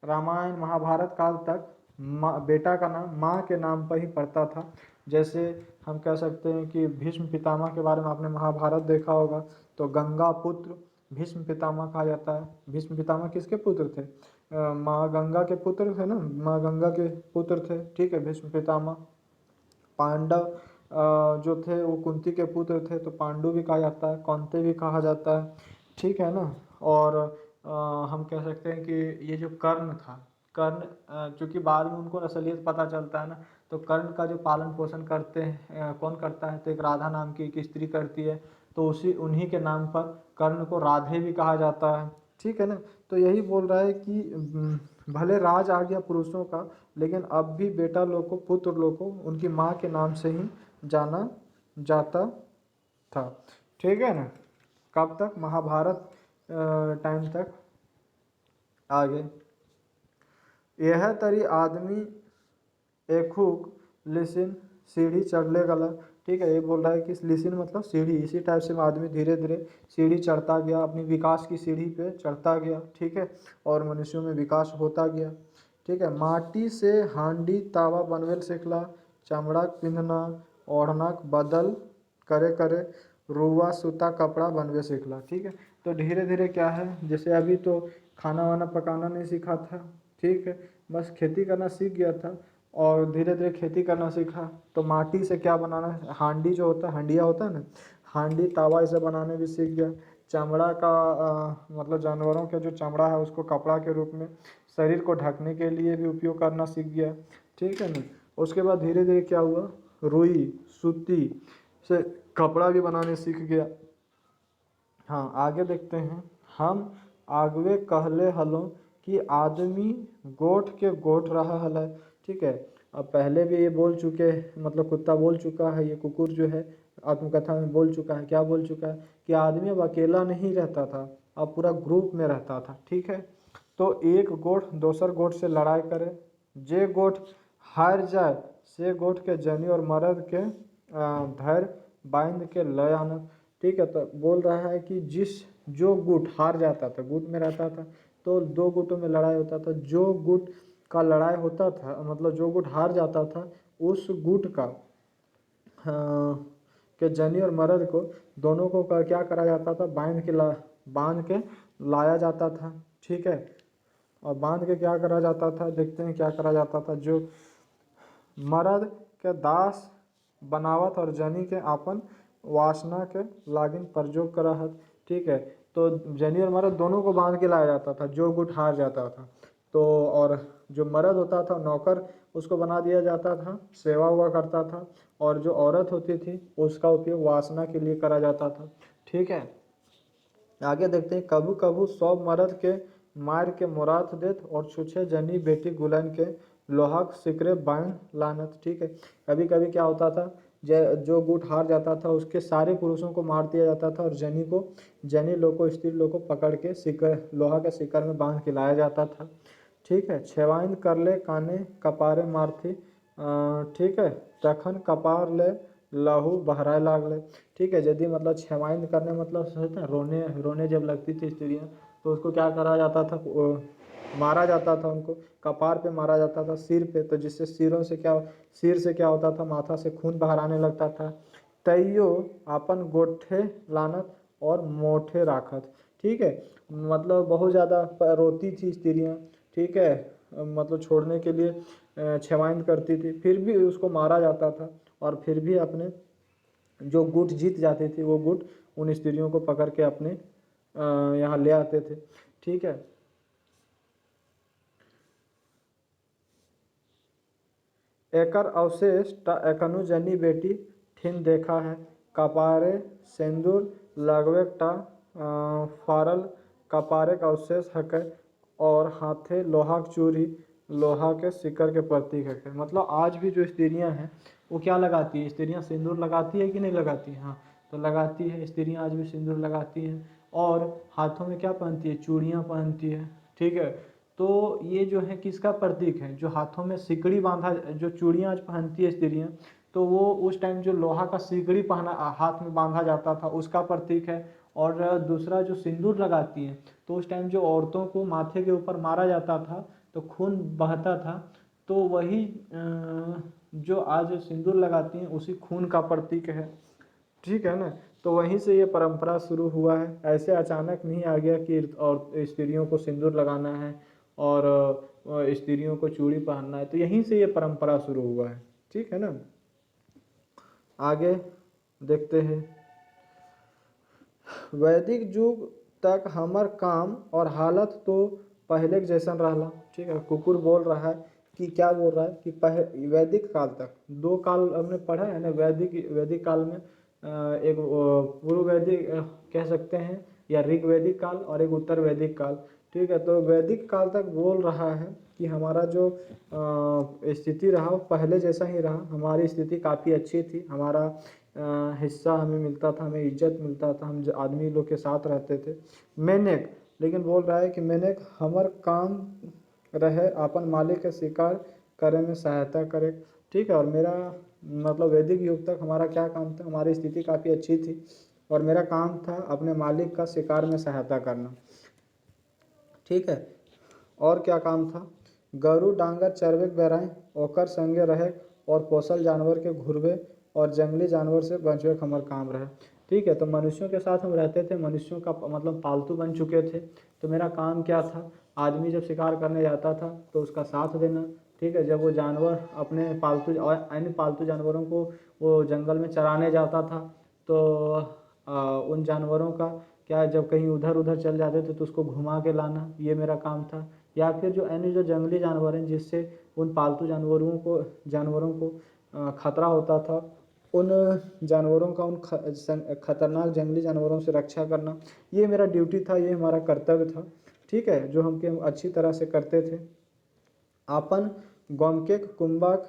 रामायण महाभारत काल तक माँ बेटा का नाम माँ के नाम पर ही पड़ता था। जैसे हम कह सकते हैं कि भीष्म पितामह के बारे में आपने महाभारत देखा होगा, तो गंगा पुत्र भीष्म पितामह कहा जाता है। भीष्म पितामह किसके पुत्र थे? माँ गंगा के पुत्र थे ना, माँ गंगा के पुत्र थे। ठीक है, भीष्म पितामह। पांडव जो थे वो कुंती के पुत्र थे, तो पांडु भी कहा जाता है, कौंते भी कहा जाता है। ठीक है ना। और हम कह सकते हैं कि ये जो कर्ण था, कर्ण चूंकि बाद में उनको असलियत पता चलता है ना, तो कर्ण का जो पालन पोषण करते हैं कौन करता है, तो एक राधा नाम की एक स्त्री करती है, तो उसी उन्हीं के नाम पर कर्ण को राधे भी कहा जाता है। ठीक है ना। तो यही बोल रहा है कि भले राज आ गया पुरुषों का, लेकिन अब भी बेटा लोग को, पुत्र लोग को उनकी माँ के नाम से ही जाना जाता था। ठीक है ना। कब तक? महाभारत टाइम तक आगे। यह तरी आदमी एकहुक लिसिन सीढ़ी चढ़ले गला। ठीक है, ये बोल रहा है कि लिसिन मतलब सीढ़ी, इसी टाइप से आदमी धीरे धीरे सीढ़ी चढ़ता गया, अपनी विकास की सीढ़ी पे चढ़ता गया। ठीक है, और मनुष्यों में विकास होता गया। ठीक है, माटी से हांडी तावा बनवेल सीखला, चमड़ा पिंधना ओढ़ना बदल करे करे रुआ सूता कपड़ा बनवे सीखला। ठीक है, तो धीरे धीरे क्या है, जैसे अभी तो खाना वाना पकाना नहीं सीखा था। ठीक है, बस खेती करना सीख गया था और धीरे धीरे खेती करना सीखा, तो माटी से क्या बनाना, हांडी जो होता है, हंडिया होता है ना, हांडी तावा इसे बनाने भी सीख गया। चमड़ा का मतलब जानवरों के जो चमड़ा है उसको कपड़ा के रूप में शरीर को ढकने के लिए भी उपयोग करना सीख गया। ठीक है ना। उसके बाद धीरे धीरे क्या हुआ, रुई सूती से कपड़ा भी बनाने सीख गया। हाँ, आगे देखते हैं। हम आगवे कहले हलो कि आदमी गोठ के गोठ रहा हलै। ठीक है, अब पहले भी ये बोल चुके, मतलब कुत्ता बोल चुका है, ये कुकुर जो है आत्मकथा में बोल चुका है। क्या बोल चुका है? कि आदमी अब अकेला नहीं रहता था, अब पूरा ग्रुप में रहता था। ठीक है, तो एक गोठ दोसर गोठ से लड़ाई करे, जे गोठ हार जाए से गोठ के जनी और मर्द के धैर्य बांध के लय आनत। ठीक है, तो बोल रहा है कि जो गुट हार जाता था, गुट में रहता था, तो दो गुटों में लड़ाई होता था। जो गुट का लड़ाई होता था, मतलब जो गुट हार जाता था, उस गुट का के जनी और मर्द को दोनों को क्या करा जाता था, बांध के लाया जाता था। ठीक है, और बांध के क्या करा जाता था, देखते हैं क्या करा जाता था। जो मर्द के दास बनावत और जनी के आपन वासना के लागिन प्रयोग करत। ठीक है, तो जनी और मर्द दोनों को बांध के लाया जाता था जो गुट हार जाता था। तो और जो मर्द होता था नौकर, उसको बना दिया जाता था, सेवा हुआ करता था, और जो औरत होती थी उसका उपयोग वासना के लिए करा जाता था। ठीक है, आगे देखते हैं। कभू कभू सब मर्द के मार के मुराद देत और छुछे जनी बेटी गुलन के लोहाक सिकरे बांध लानत। ठीक है, कभी कभी क्या होता था, जो गुट हार जाता था उसके सारे पुरुषों को मार दिया जाता था और जनी लोग को, स्त्री लोग को पकड़ के सिकर, लोहा के सिकर में बांध के लाया जाता था। ठीक है, छेवाइन कर ले काने कपारे मारथी। ठीक है, तखन कपार ले लहू बहराए लागले। ठीक है, यदि मतलब छेवाइन करने मतलब होता है रोने, रोने जब लगती थी स्त्रियाँ, तो उसको क्या करा जाता था, मारा जाता था। उनको कपार पे मारा जाता था, सिर पे, तो जिससे सिर से क्या होता था, माथा से खून बाहर आने लगता था। तैयो अपन गोठे लानत और मोठे राखत। ठीक है, मतलब बहुत ज़्यादा रोती थी स्त्रियाँ। ठीक है, मतलब छोड़ने के लिए छेवाइन करती थी, फिर भी उसको मारा जाता था और फिर भी अपने जो गुट जीत जाती थी वो गुट उन स्त्रियों को पकड़ के अपने यहाँ ले आते थे। ठीक है, एकर अवशेष एकनु जनी बेटी ठिन देखा है, कपारे सिंदूर लगवे फारल कपारे का अवशेष हकै और हाथे लोहा की चूड़ी लोहा के सिक्कर के प्रतीक है। मतलब आज भी जो स्त्रियां हैं वो क्या लगाती है, स्त्रियां सिंदूर लगाती है कि नहीं लगाती, हाँ तो लगाती है, स्त्रियां आज भी सिंदूर लगाती हैं और हाथों में क्या पहनती है, चूड़ियाँ पहनती है, ठीक है। तो ये जो है किसका प्रतीक है, जो हाथों में सिकड़ी बांधा, जो चूड़ियाँ आज पहनती है स्त्रियाँ, तो वो उस टाइम जो लोहा का सिकड़ी पहना हाथ में बांधा जाता था उसका प्रतीक है। और दूसरा जो सिंदूर लगाती हैं तो उस टाइम जो औरतों को माथे के ऊपर मारा जाता था तो खून बहता था, तो वही जो आज सिंदूर लगाती हैं उसी खून का प्रतीक है, ठीक है ना। तो वहीं से ये परंपरा शुरू हुआ है, ऐसे अचानक नहीं आ गया कि और स्त्रियों को सिंदूर लगाना है और स्त्रियों को चूड़ी पहनना है, तो यहीं से ये परंपरा शुरू हुआ है, ठीक है ना। आगे देखते हैं, वैदिक युग तक हमर काम और हालत तो पहले के जैसन रहा, ठीक है। कुकुर बोल रहा है कि क्या बोल रहा है कि वैदिक काल तक, दो काल हमने पढ़ा है ना, वैदिक वैदिक काल में एक पूर्व वैदिक कह सकते हैं या ऋग वैदिक काल और एक उत्तर वैदिक काल, ठीक है। तो वैदिक काल तक बोल रहा है कि हमारा जो स्थिति रहा वो पहले जैसा ही रहा, हमारी स्थिति काफ़ी अच्छी थी, हमारा हिस्सा हमें मिलता था, हमें इज्जत मिलता था, हम आदमी लोग के साथ रहते थे। मैनेक लेकिन बोल रहा है कि मैनेक हमर काम रहे अपन मालिक के शिकार करे में सहायता करे, ठीक है। और मेरा मतलब वैदिक युग तक हमारा क्या काम था, हमारी स्थिति काफ़ी अच्छी थी और मेरा काम था अपने मालिक का शिकार में सहायता करना, ठीक है। और क्या काम था, गरु डांगर चरवे बेराए ओकर संगे रहे और पोसल जानवर के घुरवे और जंगली जानवर से बचवे हमार काम रहे, ठीक है। तो मनुष्यों के साथ हम रहते थे, मनुष्यों का मतलब पालतू बन चुके थे, तो मेरा काम क्या था, आदमी जब शिकार करने जाता था तो उसका साथ देना, ठीक है। जब वो जानवर अपने पालतू और अन्य पालतू जानवरों को वो जंगल में चराने जाता था तो उन जानवरों का क्या, जब कहीं उधर उधर चल जाते थे तो उसको घुमा के लाना, ये मेरा काम था। या फिर जो अन्य जो जंगली जानवर हैं जिससे उन पालतू जानवरों को खतरा होता था, उन जानवरों का उन खतरनाक जंगली जानवरों से रक्षा करना, ये मेरा ड्यूटी था, ये हमारा कर्तव्य था, ठीक है, जो हम अच्छी तरह से करते थे। आपन गमके कुंभक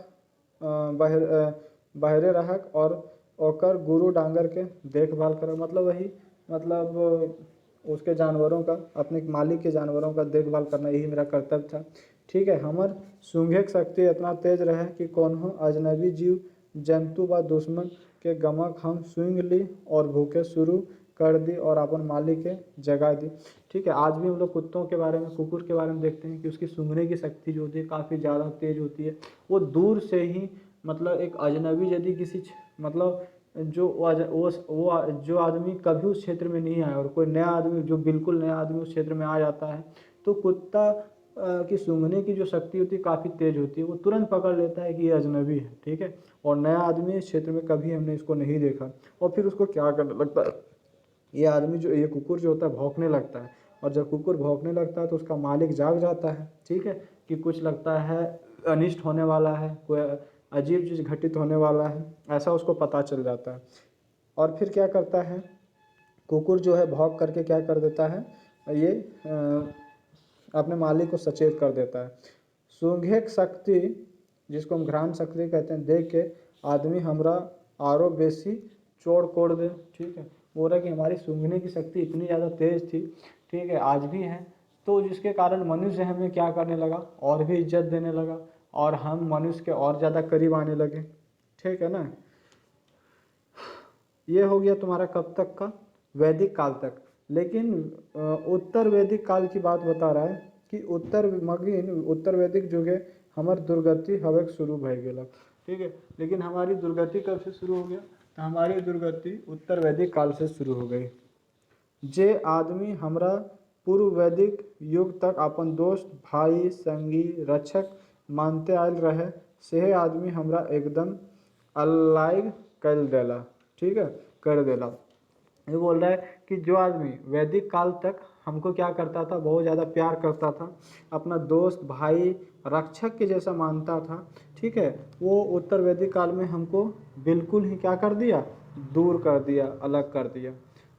बहरे रहक और ओकर गुरु डांगर के देखभाल कर, मतलब वही मतलब उसके जानवरों का, अपने मालिक के जानवरों का देखभाल करना, यही मेरा कर्तव्य था, ठीक है। हमर सूंघे शक्ति इतना तेज रहे कि कौनो अजनबी जीव जंतु व दुश्मन के गमक हम सूंघ ली और भूखे शुरू कर दी और अपन मालिक के जगा दी, ठीक है। आज भी हम लोग कुत्तों के बारे में, कुकुर के बारे में देखते हैं कि उसकी सूंघने की शक्ति जो होती है काफ़ी ज़्यादा तेज होती है, वो दूर से ही मतलब एक अजनबी यदि किसी मतलब जो आदमी कभी उस क्षेत्र में नहीं आया और कोई नया आदमी, जो बिल्कुल नया आदमी उस क्षेत्र में आ जाता है, तो कुत्ता की सूंघने की जो शक्ति होती है काफ़ी तेज होती है, वो तुरंत पकड़ लेता है कि ये अजनबी है, ठीक है। और नया आदमी इस क्षेत्र में कभी हमने इसको नहीं देखा, और फिर उसको क्या करने लगता है, ये कुकुर जो होता है भौंकने लगता है, और जब कुकुर भौंकने लगता है तो उसका मालिक जाग जाता है, ठीक है, कि कुछ लगता है अनिष्ट होने वाला है, कोई अजीब चीज़ घटित होने वाला है, ऐसा उसको पता चल जाता है। और फिर क्या करता है, कुकुर जो है भौंक करके क्या कर देता है, ये अपने मालिक को सचेत कर देता है। सूंघे शक्ति, जिसको हम घ्राण शक्ति कहते हैं, देख के आदमी हमरा आरो बेसी चोड़ कोड़ दे, ठीक है। बोल रहा है कि हमारी सूंघने की शक्ति इतनी ज़्यादा तेज थी, ठीक है, आज भी है, तो जिसके कारण मनुष्य हमें क्या करने लगा, और भी इज्जत देने लगा और हम मनुष्य के और ज़्यादा करीब आने लगे, ठीक है ना। ये हो गया तुम्हारा कब तक का, वैदिक काल तक। लेकिन उत्तर वैदिक काल की बात बता रहा है कि उत्तर वैदिक युगे हमार दुर्गति हवे शुरू भय गेलक, ठीक है। लेकिन हमारी दुर्गति कब से शुरू हो गया, तो हमारी दुर्गति उत्तर वैदिक काल से शुरू हो गई। जे आदमी हमरा पूर्व वैदिक युग तक अपन दोस्त भाई संगी रक्षक मानते आयल रहे, सेहे आदमी हमरा एकदम अलग कर देला, ठीक है, कर देला। ये बोल रहा है कि जो आदमी वैदिक काल तक हमको क्या करता था, बहुत ज़्यादा प्यार करता था, अपना दोस्त भाई रक्षक के जैसा मानता था, ठीक है, वो उत्तर वैदिक काल में हमको बिल्कुल ही क्या कर दिया, दूर कर दिया, अलग कर दिया।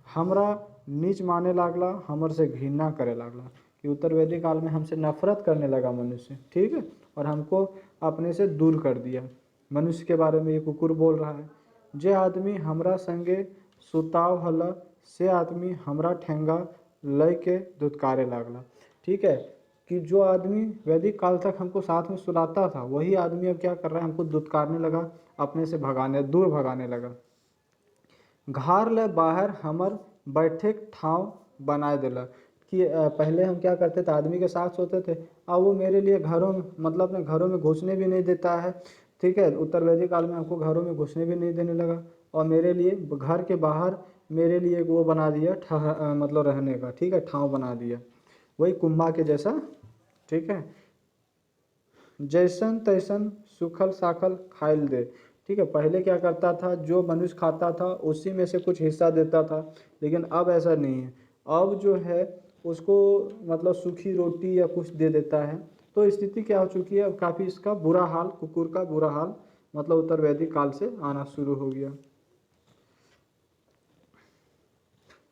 हमरा नीच माने लागला, हमर से घृणा करे लागला, कि उत्तर वैदिक काल में हमसे नफरत करने लगा मनुष्य, ठीक है, और हमको अपने से दूर कर दिया। मनुष्य के बारे में ये कुकुर बोल रहा है। जे आदमी हमरा संगे सुताव हल, से आदमी हमरा ठेंगा लय के धुतकारे लागला। ठीक है, कि जो आदमी वैदिक काल तक हमको साथ में सुलाता था, वही आदमी अब क्या कर रहा है, हमको धुतकारने लगा, अपने से दूर भगाने लगा। घर ले बाहर हमर बैठे ठाव बनाए देला, कि पहले हम क्या करते थे, आदमी के साथ सोते थे, अब वो मेरे लिए घरों में, मतलब अपने घरों में घुसने भी नहीं देता है। ठीक है, उत्तर वैदिक काल में हमको घरों में घुसने भी नहीं देने लगा, और मेरे लिए घर के बाहर मेरे लिए वो बना दिया, मतलब रहने का, ठीक है, ठाव बना दिया, वही कुंभा के जैसा। ठीक है, जैसन तैसन सुखल साखल खाइल दे। ठीक है, पहले क्या करता था, जो मनुष्य खाता था उसी में से कुछ हिस्सा देता था, लेकिन अब ऐसा नहीं है। अब जो है उसको मतलब सूखी रोटी या कुछ दे देता है। तो स्थिति क्या हो चुकी है, अब काफ़ी इसका बुरा हाल, कुकुर का बुरा हाल मतलब उत्तर वैदिक काल से आना शुरू हो गया।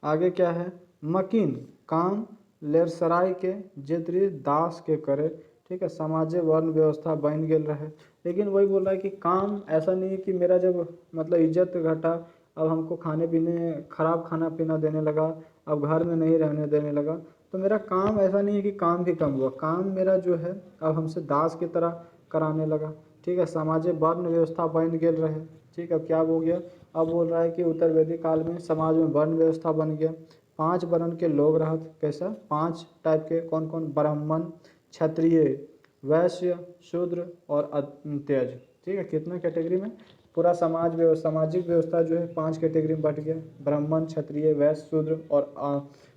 आगे क्या है, मकीन काम लेरसराय के जेतरी दास के करे। ठीक है, समाजे वर्ण व्यवस्था बन गेल रहे, लेकिन वही बोल रहा है कि काम ऐसा नहीं है कि मेरा जब मतलब इज्जत घटा, अब हमको खाने पीने खराब खाना पीना देने लगा, अब घर में नहीं रहने देने लगा, तो मेरा काम ऐसा नहीं है कि काम भी कम हुआ, काम मेरा जो है अब हमसे दास की तरह कराने लगा। ठीक है, समाजे वर्ण व्यवस्था बन गेल रहे। ठीक है, अब क्या हो गया, अब बोल रहा है कि उत्तर वैदिक काल में समाज में वर्ण व्यवस्था बन गया। 5 वर्ण के लोग रहत, कैसा, 5 टाइप के, कौन कौन, ब्राह्मण, क्षत्रिय, वैश्य, शूद्र और अंत्यज। ठीक है, कितना कैटेगरी में, पूरा सामाजिक व्यवस्था जो है 5 कैटेगरी में बट गया, ब्राह्मण, क्षत्रिय, वैश्य, शूद्र और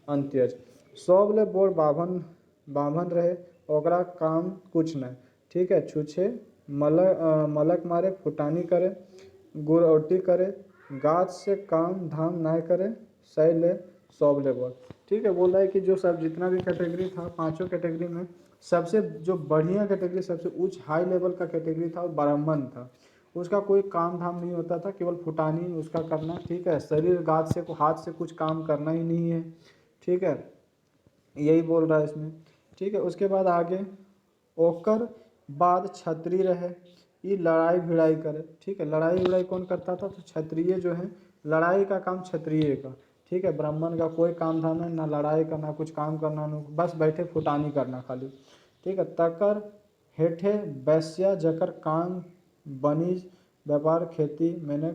अंत्यज। सब ले बोर बाभन रहे, ओकरा काम कुछ नहीं। ठीक है, छूछे मलक मारे, फुटानी करे, गुरौटी करे, गाछ से काम धाम ना करे, सही ले सब लेवल। ठीक है, बोल रहा है कि जो सब जितना भी कैटेगरी था, 5 कैटेगरी में सबसे जो बढ़िया कैटेगरी, सबसे उच्च हाई लेवल का कैटेगरी था वो ब्राह्मण था। उसका कोई काम धाम नहीं होता था, केवल फुटानी उसका करना। ठीक है, शरीर गाछ से हाथ से कुछ काम करना ही नहीं है। ठीक है, यही बोल रहा है इसमें। ठीक है, उसके बाद आगे, ओकर बाद क्षत्रिय रहे, ये लड़ाई भिड़ाई करे। ठीक है, लड़ाई भिड़ाई कौन करता था, तो क्षत्रिय जो है, लड़ाई का काम क्षत्रिय का। ठीक है, ब्राह्मण का कोई काम धाम नहीं, ना लड़ाई करना, कुछ काम करना, ना बस बैठे फुटानी करना खाली। ठीक है, तकर हेठे वैश्या, जकर काम बनिज व्यापार खेती मैंने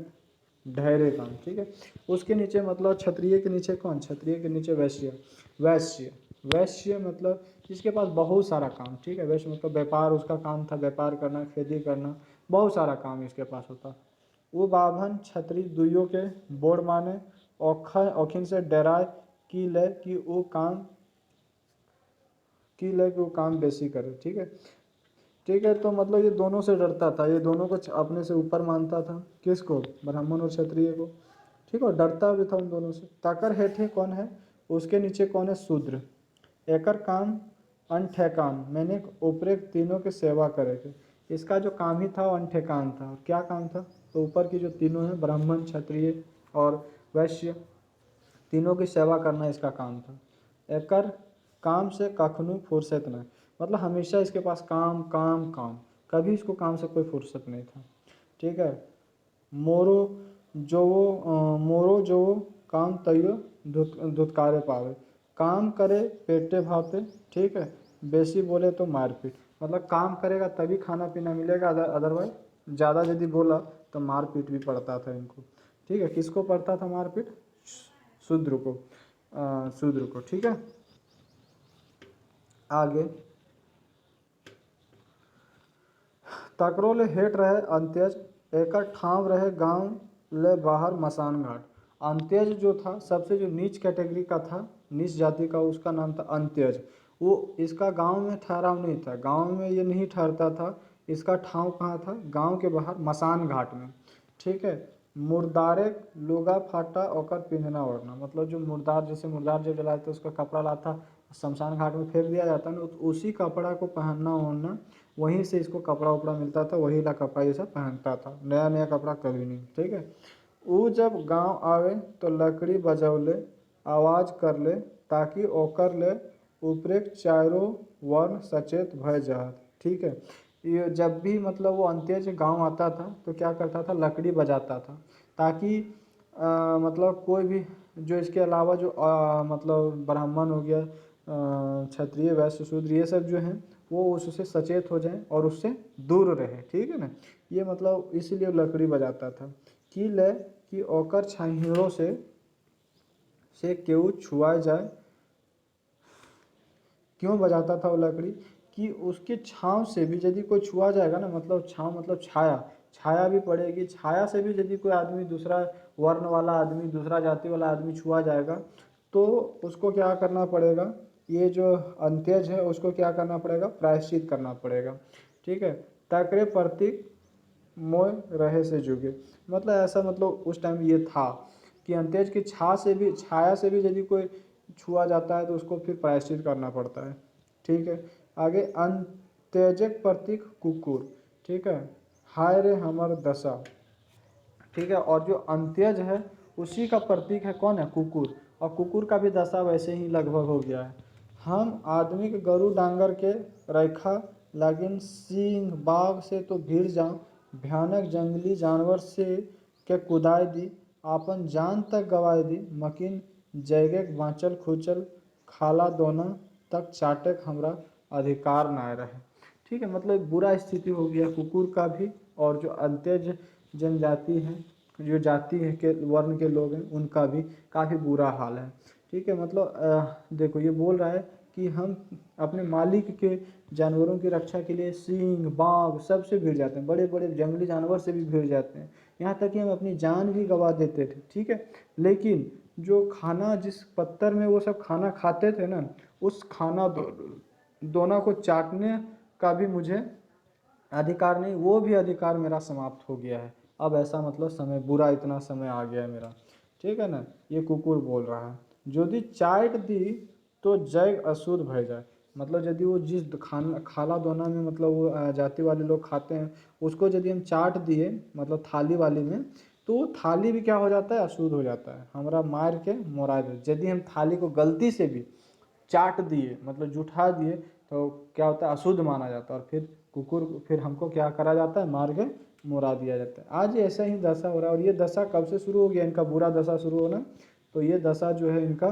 ढेरे काम। ठीक है, उसके नीचे मतलब क्षत्रिय के नीचे कौन, क्षत्रिय के नीचे वैश्य। वैश्य वैश्य मतलब जिसके पास बहुत सारा काम। ठीक है, वैश्य मतलब व्यापार उसका काम था, व्यापार करना, खेती करना, बहुत सारा काम इसके पास होता। वो बाभन क्षत्रिय दुइयों के बोर माने, औखिन से डराए कि ले कि वो काम बेसी करे। ठीक है, ठीक है, तो मतलब ये दोनों से डरता था, ये दोनों को अपने से ऊपर मानता था, किसको, ब्राह्मण और क्षत्रिय को। ठीक है, डरता भी था उन दोनों से। ताकर हेठे कौन है, उसके नीचे कौन है, शूद्र। एकर काम अनठेकान, मैंने ऊपरे तीनों की सेवा करेगी। इसका जो काम ही था वो अनठेकान था। क्या काम था, तो ऊपर की जो तीनों हैं, ब्राह्मण, क्षत्रिय और वैश्य, तीनों की सेवा करना इसका काम था। एकर काम से कखनू फुर्सत नहीं, मतलब हमेशा इसके पास काम काम काम, कभी इसको काम से कोई फुर्सत नहीं था। ठीक है, मोरो जो काम तैयो धुतकारे पावे, काम करे पेटे भाते। ठीक है, बेसी बोले तो मारपीट, मतलब काम करेगा तभी खाना पीना मिलेगा, अदरवाइज ज़्यादा यदि बोला तो मारपीट भी पड़ता था इनको। ठीक है, किसको पड़ता था मारपीट, शूद्र को, शूद्र को। ठीक है, आगे, तकरो ले हेट रहे अंत्यज, एकर ठाव रहे गांव ले बाहर मसान घाट। अंत्यज जो था, सबसे जो नीच कैटेगरी का था, नीच जाति का, उसका नाम था अंत्यज। वो इसका गांव में ठहराव नहीं था, गांव में ये नहीं ठहरता था, इसका ठाव कहाँ था, गांव के बाहर मसान घाट में। ठीक है, मुर्दारे लुगा फाटा ओकर पिंधना ओढ़ना, मतलब जो मुर्दार, जैसे मुर्दार जो जलाते उसका कपड़ा लाता शमशान घाट में फेंक दिया जाता है ना, तो उसी कपड़ा को पहनना ओढ़ना, वहीं से इसको कपड़ा उपड़ा मिलता था, वही ला कपड़ा ये सब पहनता था, नया नया कपड़ा कभी नहीं। ठीक है। ऊ जब गांव आवे तो लकड़ी बजौले आवाज कर ले, ताकि ओकर ले उपरेक चारों वर्ण सचेत भय जात। ठीक है। ये जब भी मतलब वो अंत्यज गांव आता था तो क्या करता था, लकड़ी बजाता था, ताकि मतलब कोई भी जो इसके अलावा जो मतलब ब्राह्मण हो गया, क्षत्रिय वैश्य शूद्र, ये सब जो हैं वो उससे सचेत हो जाएं और उससे दूर रहे। ठीक है ना। ये मतलब इसीलिए लकड़ी बजाता था कि ले कि ओकर छाहिरों से केहू छुआ जाए। क्यों बजाता था वो लकड़ी, कि उसके छाँव से भी यदि कोई छुआ जाएगा ना, मतलब छाँव मतलब छाया, छाया भी पड़ेगी, छाया से भी यदि कोई आदमी, दूसरा वर्ण वाला आदमी, दूसरा जाति वाला आदमी छुआ जाएगा तो उसको क्या करना पड़ेगा, ये जो अंत्यज है उसको क्या करना पड़ेगा, प्रायश्चित करना पड़ेगा। ठीक है। तकरे प्रतीक मोय रहे से जुगे, मतलब ऐसा, मतलब उस टाइम ये था कि अंत्यज की छाया से भी यदि कोई छुआ जाता है तो उसको फिर प्रायश्चित करना पड़ता है। ठीक है। आगे अंत्यजक प्रतीक कुकुर। ठीक है। हाय रे हमर दशा। ठीक है। और जो अंत्यज है उसी का प्रतीक है कौन है, कुकुर, और कुकुर का भी दशा वैसे ही लगभग हो गया है। हम आदमी के गरु डांगर के रेखा लागिन सिंह बाघ से तो भीड़ जाऊं, भयानक जंगली जानवर से के कुदाय दी, आपन जान तक गवाए दी, मकिन जैगे बाँचल खुचल खाला दोना तक चाटक हमरा अधिकार ना रहे। ठीक है। मतलब बुरा स्थिति हो गया कुकुर का भी, और जो अंत्यज जनजाति है, जो जाति है के वर्ण के लोग हैं, उनका भी काफ़ी बुरा हाल है। ठीक है। मतलब देखो ये बोल रहा है कि हम अपने मालिक के जानवरों की रक्षा के लिए सिंह बाघ सबसे भिड़ जाते हैं, बड़े बड़े जंगली जानवर से भी भिड़ जाते हैं, यहाँ तक कि हम अपनी जान भी गंवा देते थे। ठीक है। लेकिन जो खाना, जिस पत्थर में वो सब खाना खाते थे ना, उस खाना दोना को चाटने का भी मुझे अधिकार नहीं, वो भी अधिकार मेरा समाप्त हो गया है। अब ऐसा मतलब समय बुरा, इतना समय आ गया है मेरा। ठीक है ना। ये कुकुर बोल रहा है। यदि चाट दी तो जैग अशुद्ध भय जाए, मतलब यदि वो जिस खाना खाला दोना में, मतलब वो जाति वाले लोग खाते हैं, उसको यदि हम चाट दिए मतलब थाली वाली में, तो वो थाली भी क्या हो जाता है, अशुद्ध हो जाता है, हमारा मार के मोरा दे। यदि हम थाली को गलती से भी चाट दिए, मतलब जुठा दिए, तो क्या होता है, अशुद्ध माना जाता है, और फिर कुकुर, फिर हमको क्या करा जाता है, मार के मुरा दिया जाता है। आज ऐसा ही दशा हो रहा है। और ये दशा कब से शुरू हो गया, इनका बुरा दशा शुरू होना, तो ये दशा जो है इनका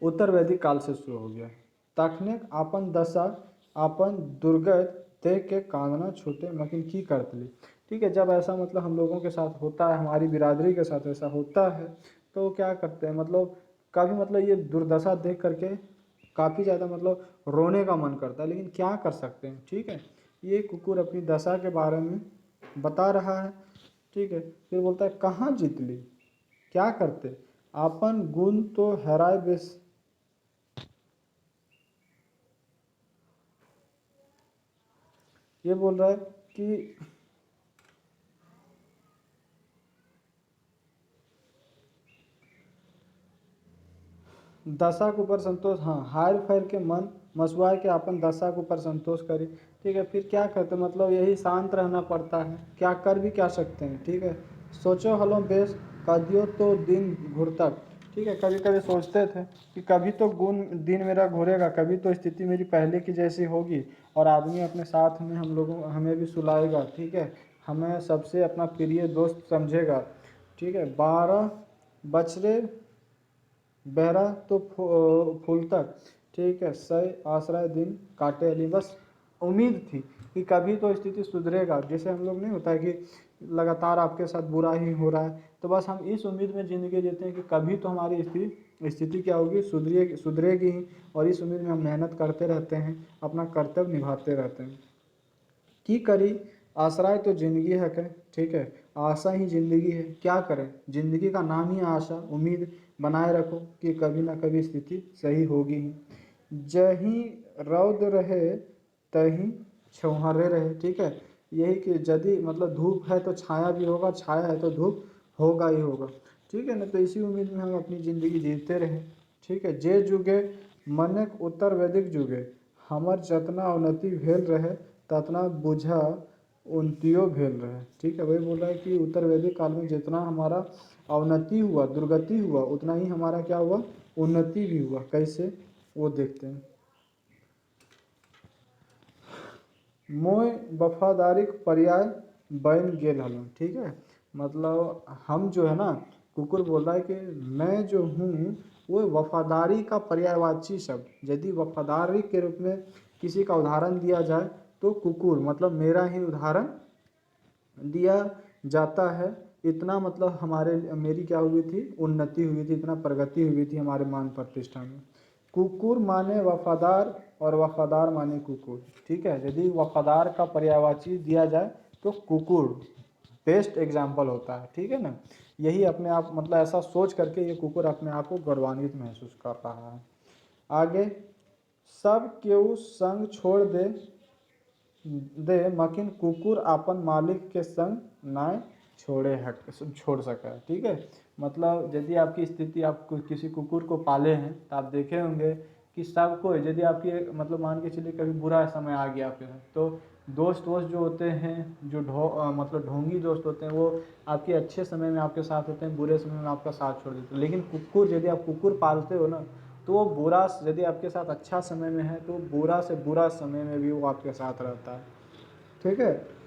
उत्तर वैदिक काल से शुरू हो गया। तखने आपन दशा आपन दुर्गत देख के कांदना छूटे, मकिन की करतली। ठीक है। जब ऐसा मतलब हम लोगों के साथ होता है, हमारी बिरादरी के साथ ऐसा होता है, तो क्या करते हैं, मतलब काफ़ी, मतलब ये दुर्दशा देख करके काफ़ी ज़्यादा मतलब रोने का मन करता है, लेकिन क्या कर सकते हैं। ठीक है। ये कुकुर अपनी दशा के बारे में बता रहा है। ठीक है। फिर बोलता है कहाँ जीत ली, क्या करते, आपन गुण तो हैराय बेस। ये बोल रहा है कि दशा के ऊपर संतोष, हाँ, हार फैर के मन मसुआ के अपन दशा के ऊपर संतोष करें। ठीक है। फिर क्या करते, मतलब यही शांत रहना पड़ता है, क्या कर भी क्या सकते हैं। ठीक है। सोचो हलो बेस कदियो तो दिन घुरतक। ठीक है। कभी कभी सोचते थे कि कभी तो दिन मेरा घुरेगा, कभी तो स्थिति मेरी पहले की जैसी होगी, और आदमी अपने साथ में हम लोगों हमें भी सुलाएगा। ठीक है। हमें सबसे अपना प्रिय दोस्त समझेगा। ठीक है। 12 बछड़े बहरा तो फूल तक। ठीक है। सही आश्रय दिन काटे अली, बस उम्मीद थी कि कभी तो स्थिति सुधरेगा। जैसे हम लोग नहीं होता है कि लगातार आपके साथ बुरा ही हो रहा है, तो बस हम इस उम्मीद में ज़िंदगी जीते हैं कि कभी तो हमारी स्थिति क्या होगी, सुधरेगी ही, और इस उम्मीद में हम मेहनत करते रहते हैं, अपना कर्तव्य निभाते रहते हैं। की करी, आश्रय तो जिंदगी है क्या। ठीक है। आशा ही जिंदगी है, क्या करें, जिंदगी का नाम ही आशा, उम्मीद बनाए रखो कि कभी ना कभी स्थिति सही होगी ही। जहीं रौद रहे तहीं छौहरे रहे। ठीक है। यही कि यदि मतलब धूप है तो छाया भी होगा, छाया है तो धूप होगा ही होगा। ठीक है ना। तो इसी उम्मीद में हम अपनी ज़िंदगी जीते रहें। ठीक है। जे जुगे मनेक उत्तर वैदिक जुगे हमर जतना उन्नति भेल रहे ततना बुझा उन्नतियो भेल रहे। ठीक है, वही बोल रहा है कि उत्तर वैदिक काल में जितना हमारा अवनति हुआ, दुर्गति हुआ, उतना ही हमारा क्या हुआ, उन्नति भी हुआ। कैसे, वो देखते हैं। मोय वफादारी पर्याय बन गेल हलूँ। ठीक है, मतलब हम जो है ना, कुकुर बोल रहा है कि मैं जो हूँ वो वफादारी का पर्यायवाची शब्द, यदि वफादारी के रूप में किसी का उदाहरण दिया जाए तो कुकुर, मतलब मेरा ही उदाहरण दिया जाता है। इतना मतलब हमारे मेरी क्या हुई थी, उन्नति हुई थी, इतना प्रगति हुई थी हमारे मान प्रतिष्ठा में। कुकुर माने वफादार और वफादार माने कुकुर। ठीक है, यदि वफादार का पर्यायवाची दिया जाए तो कुकुर बेस्ट एग्जाम्पल होता है। ठीक है ना, यही अपने आप मतलब ऐसा सोच करके ये कुकुर अपने आप को गौरवान्वित महसूस कर रहा है। आगे, सब केहू संग छोड़ दे मकिन कुकुर अपन मालिक के संग ना छोड़ सके। ठीक है, मतलब यदि आपकी स्थिति, आप किसी कुकुर को पाले हैं तो आप देखे होंगे कि सबको, यदि आपकी मतलब मान के चलिए कभी बुरा समय आ गया आपके साथ, तो दोस्त जो होते हैं, जो मतलब ढोंगी दोस्त होते हैं, वो आपके अच्छे समय में आपके साथ होते हैं, बुरे समय में आपका साथ छोड़ देते हैं। लेकिन कुकुर, यदि आप कुकुर पालते हो ना, तो वो बुरा, यदि आपके साथ अच्छा समय में है तो बुरा से बुरा समय में भी वो आपके साथ रहता है। ठीक है,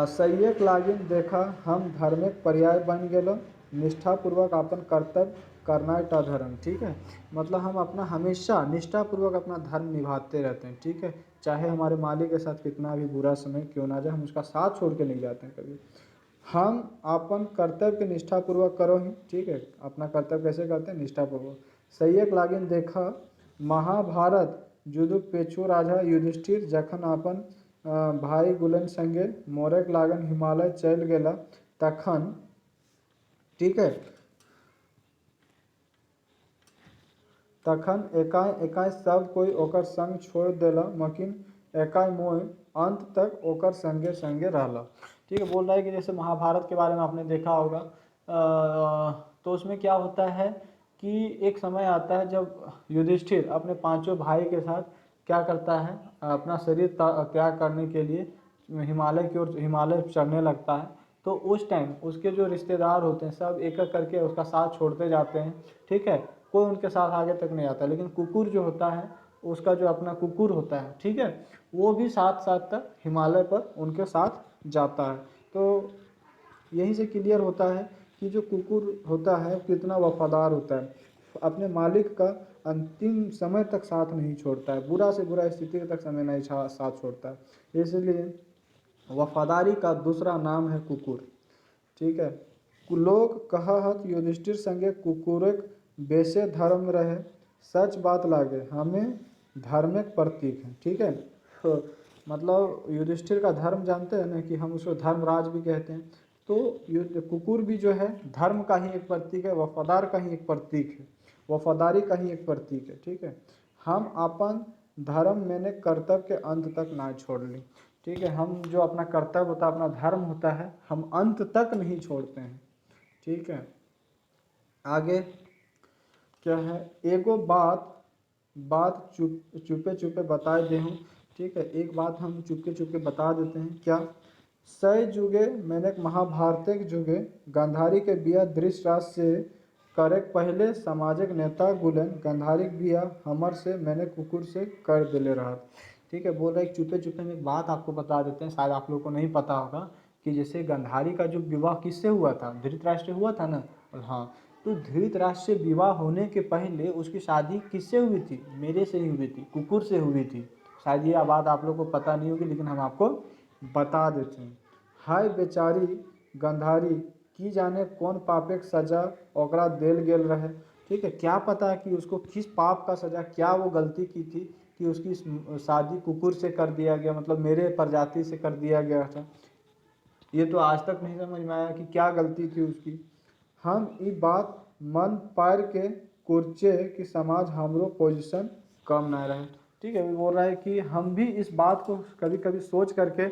सैयक लागिन देखा हम धार्मिक पर्याय बन गेलो, निष्ठापूर्वक अपन कर्तव्य करना टा धर्म। ठीक है, मतलब हम अपना हमेशा निष्ठापूर्वक अपना धर्म निभाते रहते हैं। ठीक है, चाहे हमारे मालिक के साथ कितना भी बुरा समय क्यों ना जाए, हम उसका साथ छोड़ के नहीं जाते हैं कभी। हम अपन कर्तव्य के निष्ठापूर्वक करो ही। ठीक है, अपना कर्तव्य कैसे करते हैं, निष्ठापूर्वक। सैयक लागिन देखा महाभारत युद्ध पेचू राजा युधिष्ठिर जखन अपन भाई गुलन संगे मोरक लागन हिमालय चल गेला तखन। ठीक है, तखन एकाई सब कोई ओकर संग छोड़ देला मकिन एकाई मोय अंत तक ओकर संगे संगे रहला। ठीक है, बोल रहा है कि जैसे महाभारत के बारे में आपने देखा होगा, तो उसमें क्या होता है कि एक समय आता है जब युधिष्ठिर अपने पांचों भाई के साथ क्या करता है, अपना शरीर त्याग करने के लिए हिमालय की ओर, हिमालय चढ़ने लगता है। तो उस टाइम उसके जो रिश्तेदार होते हैं सब एक एक करके उसका साथ छोड़ते जाते हैं। ठीक है, कोई उनके साथ आगे तक नहीं आता, लेकिन कुकुर जो होता है, उसका जो अपना कुकुर होता है, ठीक है, वो भी साथ साथ तक हिमालय पर उनके साथ जाता है। तो यहीं से क्लियर होता है कि जो कुकुर होता है कितना वफादार होता है, अपने मालिक का अंतिम समय तक साथ नहीं छोड़ता है, बुरा से बुरा स्थिति तक समय नहीं साथ छोड़ता है। इसलिए वफादारी का दूसरा नाम है कुकुर। ठीक है, लोग कहत युधिष्ठिर संगे कुकुरक बेसे धर्म रहे, सच बात लागे हमें धार्मिक प्रतीक है। ठीक है, तो मतलब युधिष्ठिर का धर्म जानते हैं ना, कि हम उसको धर्मराज भी कहते हैं। तो कुकुर भी जो है धर्म का ही एक प्रतीक है, वफादार का ही एक प्रतीक है, वफादारी का ही एक प्रतीक है। ठीक है, हम अपन धर्म मैंने कर्तव्य के अंत तक ना छोड़ ली। ठीक है, हम जो अपना कर्तव्य होता है, अपना धर्म होता है, हम अंत तक नहीं छोड़ते हैं। ठीक है, आगे क्या है, एगो बात चुपे चुपे बता दे हूँ। ठीक है, एक बात हम चुपके चुपके बता देते हैं। क्या, सय जुगे मैंने महाभारत जुगे गांधारी के बिया धृतराष्ट्र से करे पहले सामाजिक नेता गुलन गांधारी बिया हमर से मैंने कुकुर से कर दिले रहा। ठीक है, बोल रहा है चुपे चुपे में एक बात आपको बता देते हैं, शायद आप लोगों को नहीं पता होगा कि जैसे गांधारी का जो विवाह किससे हुआ था, धृतराष्ट्र हुआ था ना। और हाँ, तो धृतराष्ट्र से विवाह होने के पहले उसकी शादी किससे हुई थी, मेरे से ही हुई थी, कुकुर से हुई थी। शायद ये बात आप लोग को पता नहीं होगी, लेकिन हम आपको बता देते हैं। हाय बेचारी गंधारी की जाने कौन पापेक सजा ओकरा देल गेल रहे। ठीक है, क्या पता कि उसको किस पाप का सजा, क्या वो गलती की थी कि उसकी शादी कुकुर से कर दिया गया, मतलब मेरे प्रजाति से कर दिया गया था। ये तो आज तक नहीं समझ में आया कि क्या गलती थी उसकी। हम ये बात मन पार के कुर्चे कि समाज हमरो पोजीशन कम ना रहे। ठीक है, वो बोल रहा है कि हम भी इस बात को कभी कभी सोच करके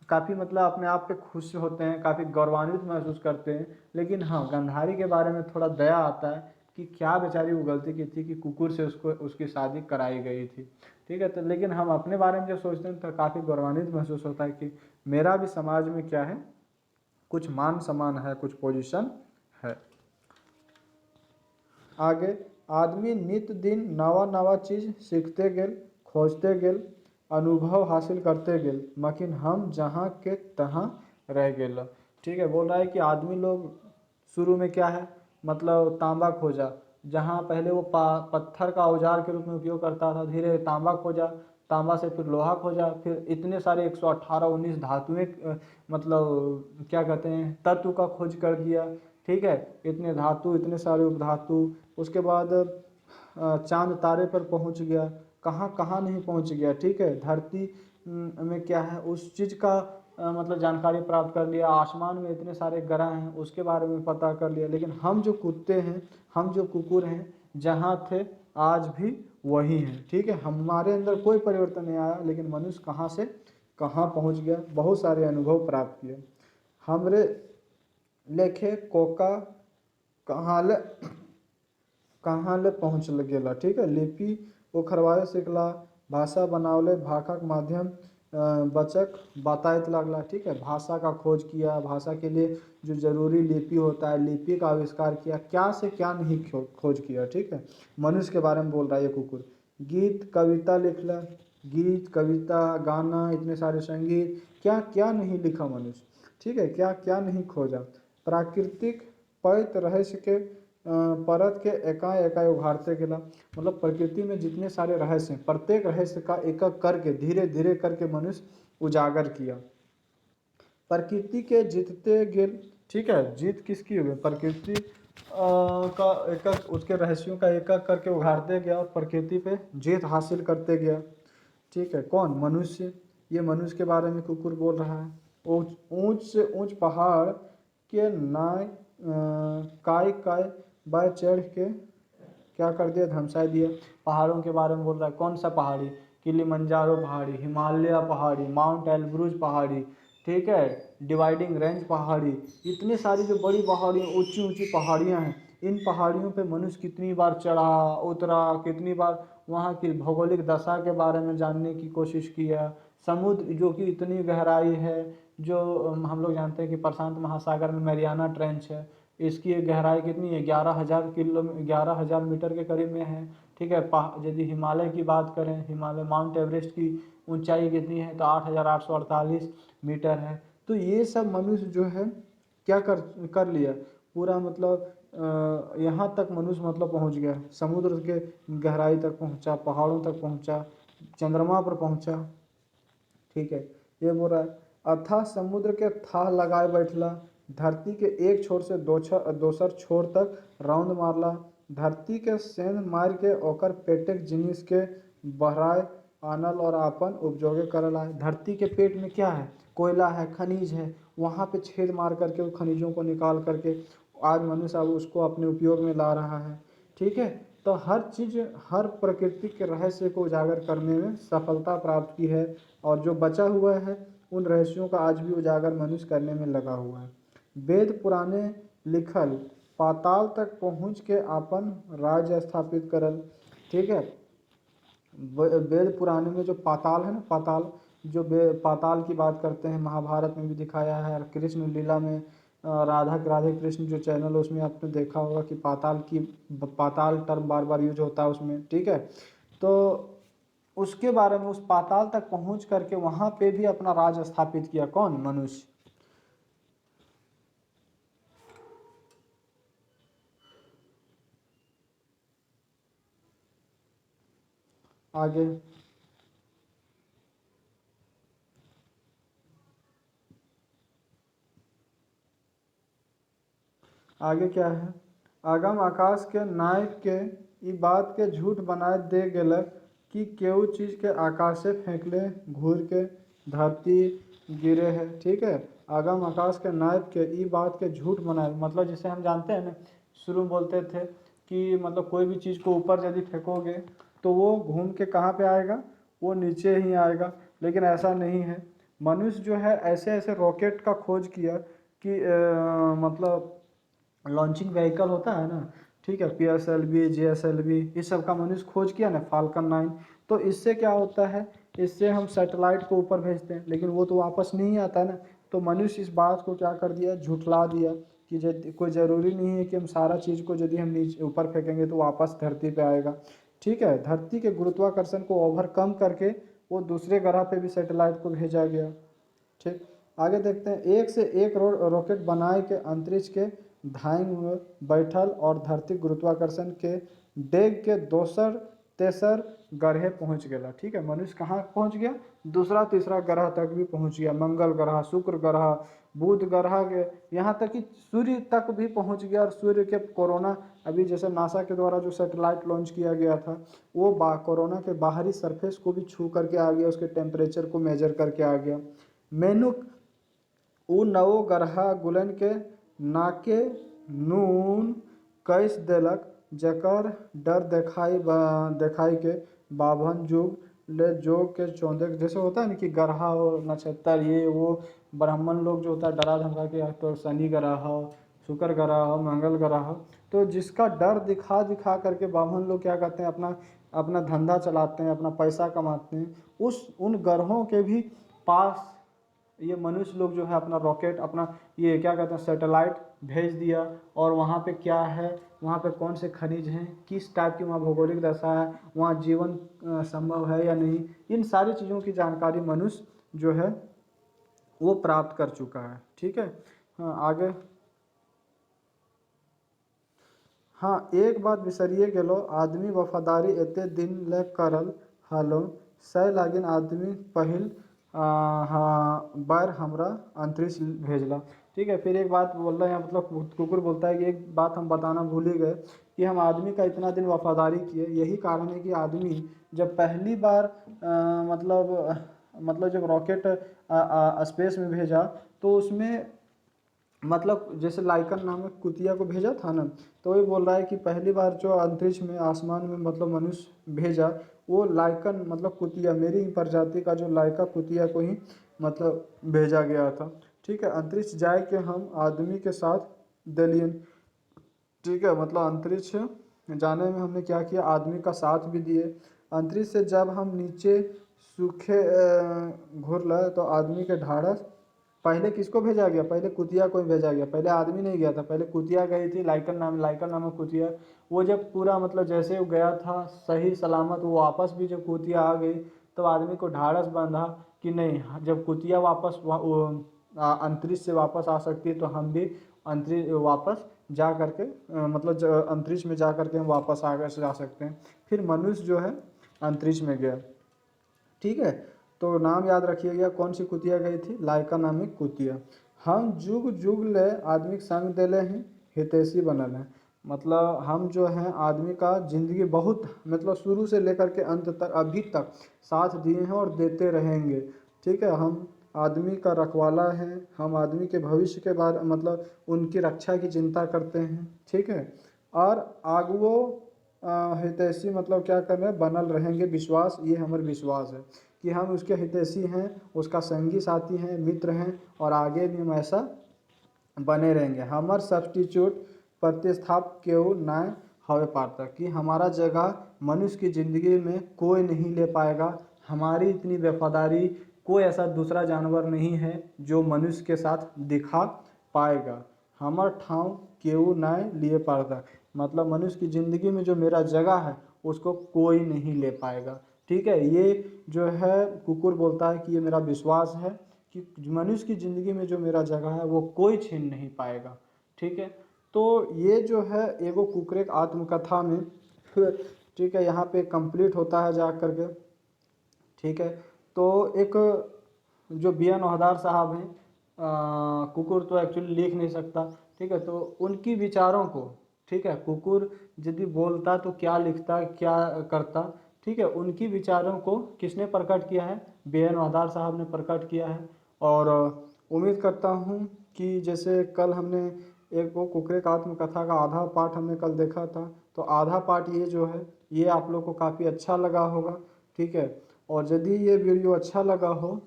काफ़ी मतलब अपने आप पे खुश होते हैं, काफ़ी गौरवान्वित महसूस करते हैं। लेकिन हाँ, गंधारी के बारे में थोड़ा दया आता है कि क्या बेचारी वो गलती की थी कि कुकुर से उसको उसकी शादी कराई गई थी। ठीक है, तो लेकिन हम अपने बारे में जब सोचते हैं तो काफ़ी गौरवान्वित महसूस होता है कि मेरा भी समाज में क्या है, कुछ मान सम्मान है, कुछ पोजीशन है। आगे, आदमी नित दिन नवा नवा चीज सीखते गेल, खोजते गेल, अनुभव हासिल करते गेल, मकिन हम जहाँ के तहाँ रह गेल। ठीक है, बोल रहा है कि आदमी लोग शुरू में क्या है, मतलब तांबा खोजा, जहाँ पहले वो पत्थर का औजार के रूप में उपयोग करता था, धीरे तांबा खोजा, तांबा से फिर लोहा खोजा, फिर इतने सारे 118 19 धातुएं मतलब क्या कहते हैं तत्व का खोज कर दिया। ठीक है, इतने धातु, इतने सारे उपधातु, उसके बाद चांद तारे पर पहुंच गया, कहाँ कहाँ नहीं पहुंच गया। ठीक है, धरती में क्या है उस चीज़ का मतलब जानकारी प्राप्त कर लिया, आसमान में इतने सारे ग्रह हैं उसके बारे में पता कर लिया। लेकिन हम जो कुत्ते हैं, हम जो कुकुर हैं, जहाँ थे आज भी वही हैं। ठीक है, हमारे अंदर कोई परिवर्तन नहीं आया, लेकिन मनुष्य कहाँ से कहाँ पहुँच गया, बहुत सारे अनुभव प्राप्त किए। हमरे लेखे कोका कहाँ ले कहाँ ले पहुँच गेला। ठीक है, लिपि उखरवाए सिखला, भाषा बनावले, भाषा के माध्यम बचक बताइत लगला। ठीक है, भाषा का खोज किया, भाषा के लिए जो जरूरी लिपि होता है, लिपि का आविष्कार किया, क्या से क्या नहीं खोज किया। ठीक है, मनुष्य के बारे में बोल रहा है ये कुकुर। गीत कविता लिखला, गीत कविता गाना, इतने सारे संगीत, क्या क्या नहीं लिखा मनुष्य। ठीक है, क्या क्या नहीं खोजा। प्राकृतिक पैत रहस्य के परत के एकाएक एकाएक उघाड़ते गेला, मतलब प्रकृति में जितने सारे रहस्य हैं, प्रत्येक रहस्य का एक एक करके धीरे धीरे करके मनुष्य उजागर किया। प्रकृति के जीतते गेल। ठीक है, जीत किसकी हो गई, प्रकृति का एक एक उसके रहस्यों का एक एक करके उघाड़ते गया और प्रकृति पे जीत हासिल करते गया। ठीक है, कौन, मनुष्य। ये मनुष्य के बारे में कुकुर बोल रहा है। ऊंच ऊंच से ऊंच पहाड़ के नाय काय काय बाय चढ़ के क्या कर दिया, धमसा दिया। पहाड़ों के बारे में बोल रहा है, कौन सा पहाड़ी, किलिमंजारो पहाड़ी, हिमालय पहाड़ी, माउंट एल्ब्रूज पहाड़ी। ठीक है, डिवाइडिंग रेंज पहाड़ी, इतनी सारी जो बड़ी पहाड़ी, ऊंची ऊंची पहाड़ियां हैं, इन पहाड़ियों पे मनुष्य कितनी बार चढ़ा उतरा, कितनी बार वहाँ की भौगोलिक दशा के बारे में जानने की कोशिश किया। समुद्र जो कि इतनी गहराई है, जो हम लोग जानते हैं कि प्रशांत महासागर में मैरियाना ट्रेंच है, इसकी गहराई कितनी है, 11,000 मीटर के करीब में है। ठीक है, यदि हिमालय की बात करें, हिमालय माउंट एवरेस्ट की ऊंचाई कितनी है, तो 8,848 मीटर है। तो ये सब मनुष्य जो है क्या कर लिया पूरा, मतलब यहाँ तक मनुष्य मतलब पहुँच गया, समुद्र के गहराई तक पहुँचा, पहाड़ों तक पहुँचा, चंद्रमा पर पहुँचा। ठीक है, ये बोल रहा है, अथाह समुद्र के थाह लगाए बैठला, धरती के एक छोर से दोसर छोर तक राउंड मारला, धरती के सेंध मार के ओकर पेटेक जिनिस के बहराए आनल और आपन उपयोगे करला। धरती के पेट में क्या है, कोयला है, खनिज है, वहाँ पे छेद मार करके उन खनिजों को निकाल करके आज मनुष्य अब उसको अपने उपयोग में ला रहा है। ठीक है, तो हर चीज़, हर प्रकृति के रहस्य को उजागर करने में सफलता प्राप्त की है, और जो बचा हुआ है उन रहस्यों का आज भी उजागर मनुष्य करने में लगा हुआ है। वेद पुराने लिखल, पाताल तक पहुँच के आपन राज्य स्थापित करल। ठीक है, वेद पुराने में जो पाताल है ना, पाताल, जो पाताल की बात करते हैं, महाभारत में भी दिखाया है, और कृष्ण लीला में राधे कृष्ण जो चैनल है उसमें आपने देखा होगा कि पाताल टर्म बार बार यूज होता है उसमें। ठीक है, तो उसके बारे में, उस पाताल तक पहुंच करके वहां पे भी अपना राज स्थापित किया, कौन, मनुष्य। आगे आगे क्या है, अगम आकाश के नायक के ई बात के झूठ बनाए दे गेलक कि केहू चीज के आकाशे फेंकले घूर के धरती गिरे है। ठीक है, अगम आकाश के नायक के ई बात के झूठ बनाए, मतलब जिसे हम जानते हैं ना, शुरू में बोलते थे कि मतलब कोई भी चीज़ को ऊपर यदि फेंकोगे तो वो घूम के कहाँ पे आएगा, वो नीचे ही आएगा। लेकिन ऐसा नहीं है, मनुष्य जो है ऐसे ऐसे रॉकेट का खोज किया कि मतलब लॉन्चिंग व्हीकल होता है ना, ठीक है, PSLV, JSLV, इस सब का मनुष्य खोज किया ना, फाल्कन 9। तो इससे क्या होता है, इससे हम सैटेलाइट को ऊपर भेजते हैं, लेकिन वो तो वापस नहीं आता ना। तो मनुष्य इस बात को क्या कर दिया, झुठला दिया कि कोई ज़रूरी नहीं है कि हम सारा चीज़ को यदि हम नीचे ऊपर फेंकेंगे तो वापस धरती पे आएगा। ठीक है, धरती के गुरुत्वाकर्षण को ओवरकम करके वो दूसरे ग्रह पे भी सैटेलाइट को भेजा गया। ठीक, आगे देखते हैं। एक से एक रॉकेट बनाए के अंतरिक्ष के धाइन में बैठल और धरती गुरुत्वाकर्षण के डेग के दोसर तेसर ग्रह पहुंच गया। ठीक है, मनुष्य कहाँ पहुंच गया, दूसरा तीसरा ग्रह तक भी पहुंच गया। मंगल ग्रह, शुक्र ग्रह, बुध ग्रह के, यहाँ तक कि सूर्य तक भी पहुंच गया। और सूर्य के कोरोना, अभी जैसे नासा के द्वारा जो सैटेलाइट लॉन्च किया गया था, वो कोरोना के बाहरी सरफेस को भी छू करके आ गया, उसके टेम्परेचर को मेजर करके आ गया। मेनुक उ नवो ग्रह गुलन के नाके नून कैस देलक, जकर डर देखाई के बाभन जुग ले जोग के चौंदे। जैसे होता है ना कि ग्रह हो, नक्षत्र, ये वो ब्राह्मण लोग जो होता है डरा धमका के, तो शनि ग्रह हो, शुक्र ग्रह हो, मंगल ग्रह हो, तो जिसका डर दिखा दिखा करके ब्राह्मण लोग क्या करते हैं, अपना अपना धंधा चलाते हैं, अपना पैसा कमाते हैं। उन ग्रहों के भी पास ये मनुष्य लोग जो है अपना रॉकेट, अपना ये क्या कहते हैं, सैटेलाइट भेज दिया। और वहाँ पे क्या है, वहाँ पे कौन से खनिज हैं, किस टाइप की वहाँ भौगोलिक दशा है, वहाँ जीवन संभव है या नहीं, इन सारी चीज़ों की जानकारी मनुष्य जो है वो प्राप्त कर चुका है। ठीक है, हाँ आगे। हाँ, एक बात बिसरिए गेलो, आदमी वफादारी एते दिन ले करल हालो, सै लागिन आदमी पहिल हाँ बार हमरा अंतरिक्ष भेजला। ठीक है, फिर एक बात बोल रहे हैं, मतलब कुकुर बोलता है कि एक बात हम बताना भूल ही गए कि हम आदमी का इतना दिन वफादारी किए। यही कारण है कि आदमी जब पहली बार मतलब जब रॉकेट स्पेस में भेजा, तो उसमें मतलब जैसे लाइकन नामक कुतिया को भेजा था ना, तो वही बोल रहा है कि पहली बार जो अंतरिक्ष में, आसमान में मतलब मनुष्य भेजा, वो लाइकन मतलब कुतिया, मेरी ही प्रजाति का जो लाइका कुतिया को ही मतलब भेजा गया था। ठीक है, अंतरिक्ष जाए के हम आदमी के साथ दलियन। ठीक है, मतलब अंतरिक्ष जाने में हमने क्या किया, आदमी का साथ भी दिए। अंतरिक्ष से जब हम नीचे सूखे घुर लाए, तो आदमी के ढाढ़स, पहले किसको भेजा गया, पहले कुतिया को ही भेजा गया, पहले आदमी नहीं गया था, पहले कुतिया गई थी, लाइकन नामक कुतिया। वो जब पूरा मतलब जैसे वो गया था सही सलामत, वो वापस भी जब कुतिया आ गई, तो आदमी को ढाढ़स बांधा कि नहीं, जब कुतिया वापस अंतरिक्ष से वापस आ सकती है, तो हम भी अंतरिक्ष वापस जा करके मतलब अंतरिक्ष में जा करके हम वापस आगे से जा सकते हैं। फिर मनुष्य जो है अंतरिक्ष में गया। ठीक है, तो नाम याद रखिएगा, कौन सी कुतिया गई थी, लाइका नामिक कुतिया। हम जुग जुग ले आदमी के संग देले हैं, हितैषी बनल हैं। मतलब हम जो हैं आदमी का ज़िंदगी बहुत, मतलब शुरू से लेकर के अंत तक अभी तक साथ दिए हैं और देते रहेंगे। ठीक है, हम आदमी का रखवाला हैं, हम आदमी के भविष्य के बारे मतलब उनकी रक्षा की चिंता करते हैं। ठीक है, और आगुओ हितैषी मतलब क्या कर रहे हैं, बनल रहेंगे, विश्वास, ये हमारा विश्वास है कि हम उसके हितैषी हैं, उसका संगी साथी हैं, मित्र हैं, और आगे भी हम ऐसा बने रहेंगे। हमार सब्स्टिट्यूट प्रतिस्थाप केहू न हवे पाता, कि हमारा जगह मनुष्य की ज़िंदगी में कोई नहीं ले पाएगा। हमारी इतनी वफादारी कोई ऐसा दूसरा जानवर नहीं है जो मनुष्य के साथ दिखा पाएगा। हमार ठाव केहू न लिए पाता, मतलब मनुष्य की ज़िंदगी में जो मेरा जगह है उसको कोई नहीं ले पाएगा। ठीक है, ये जो है कुकुर बोलता है कि ये मेरा विश्वास है कि मनुष्य की ज़िंदगी में जो मेरा जगह है वो कोई छीन नहीं पाएगा। ठीक है, तो ये जो है एगो कुकरेक आत्मकथा में ठीक है, यहाँ पे कंप्लीट होता है जा करके। ठीक है, तो एक जो बी एन वहदार साहब हैं, कुकुर तो एक्चुअली लिख नहीं सकता। ठीक है, तो उनकी विचारों को, ठीक है, कुकुर यदि बोलता तो क्या लिखता, क्या करता, ठीक है, उनकी विचारों को किसने प्रकट किया है, बी एन वहदार साहब ने प्रकट किया है। और उम्मीद करता हूँ कि जैसे कल हमने एक वो कुकरेक आत्मकथा का आधा पार्ट हमने कल देखा था, तो आधा पार्ट ये जो है ये आप लोग को काफ़ी अच्छा लगा होगा। ठीक है, और यदि ये वीडियो अच्छा लगा हो,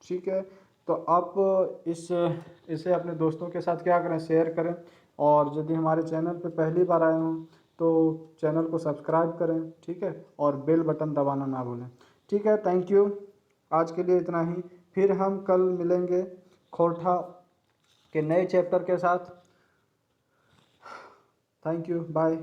ठीक है, तो आप इसे अपने दोस्तों के साथ क्या करें, शेयर करें। और यदि हमारे चैनल पे पहली बार आए हों तो चैनल को सब्सक्राइब करें, ठीक है, और बेल बटन दबाना ना भूलें। ठीक है, थैंक यू। आज के लिए इतना ही, फिर हम कल मिलेंगे खोरठा के नए चैप्टर के साथ। Thank you, bye.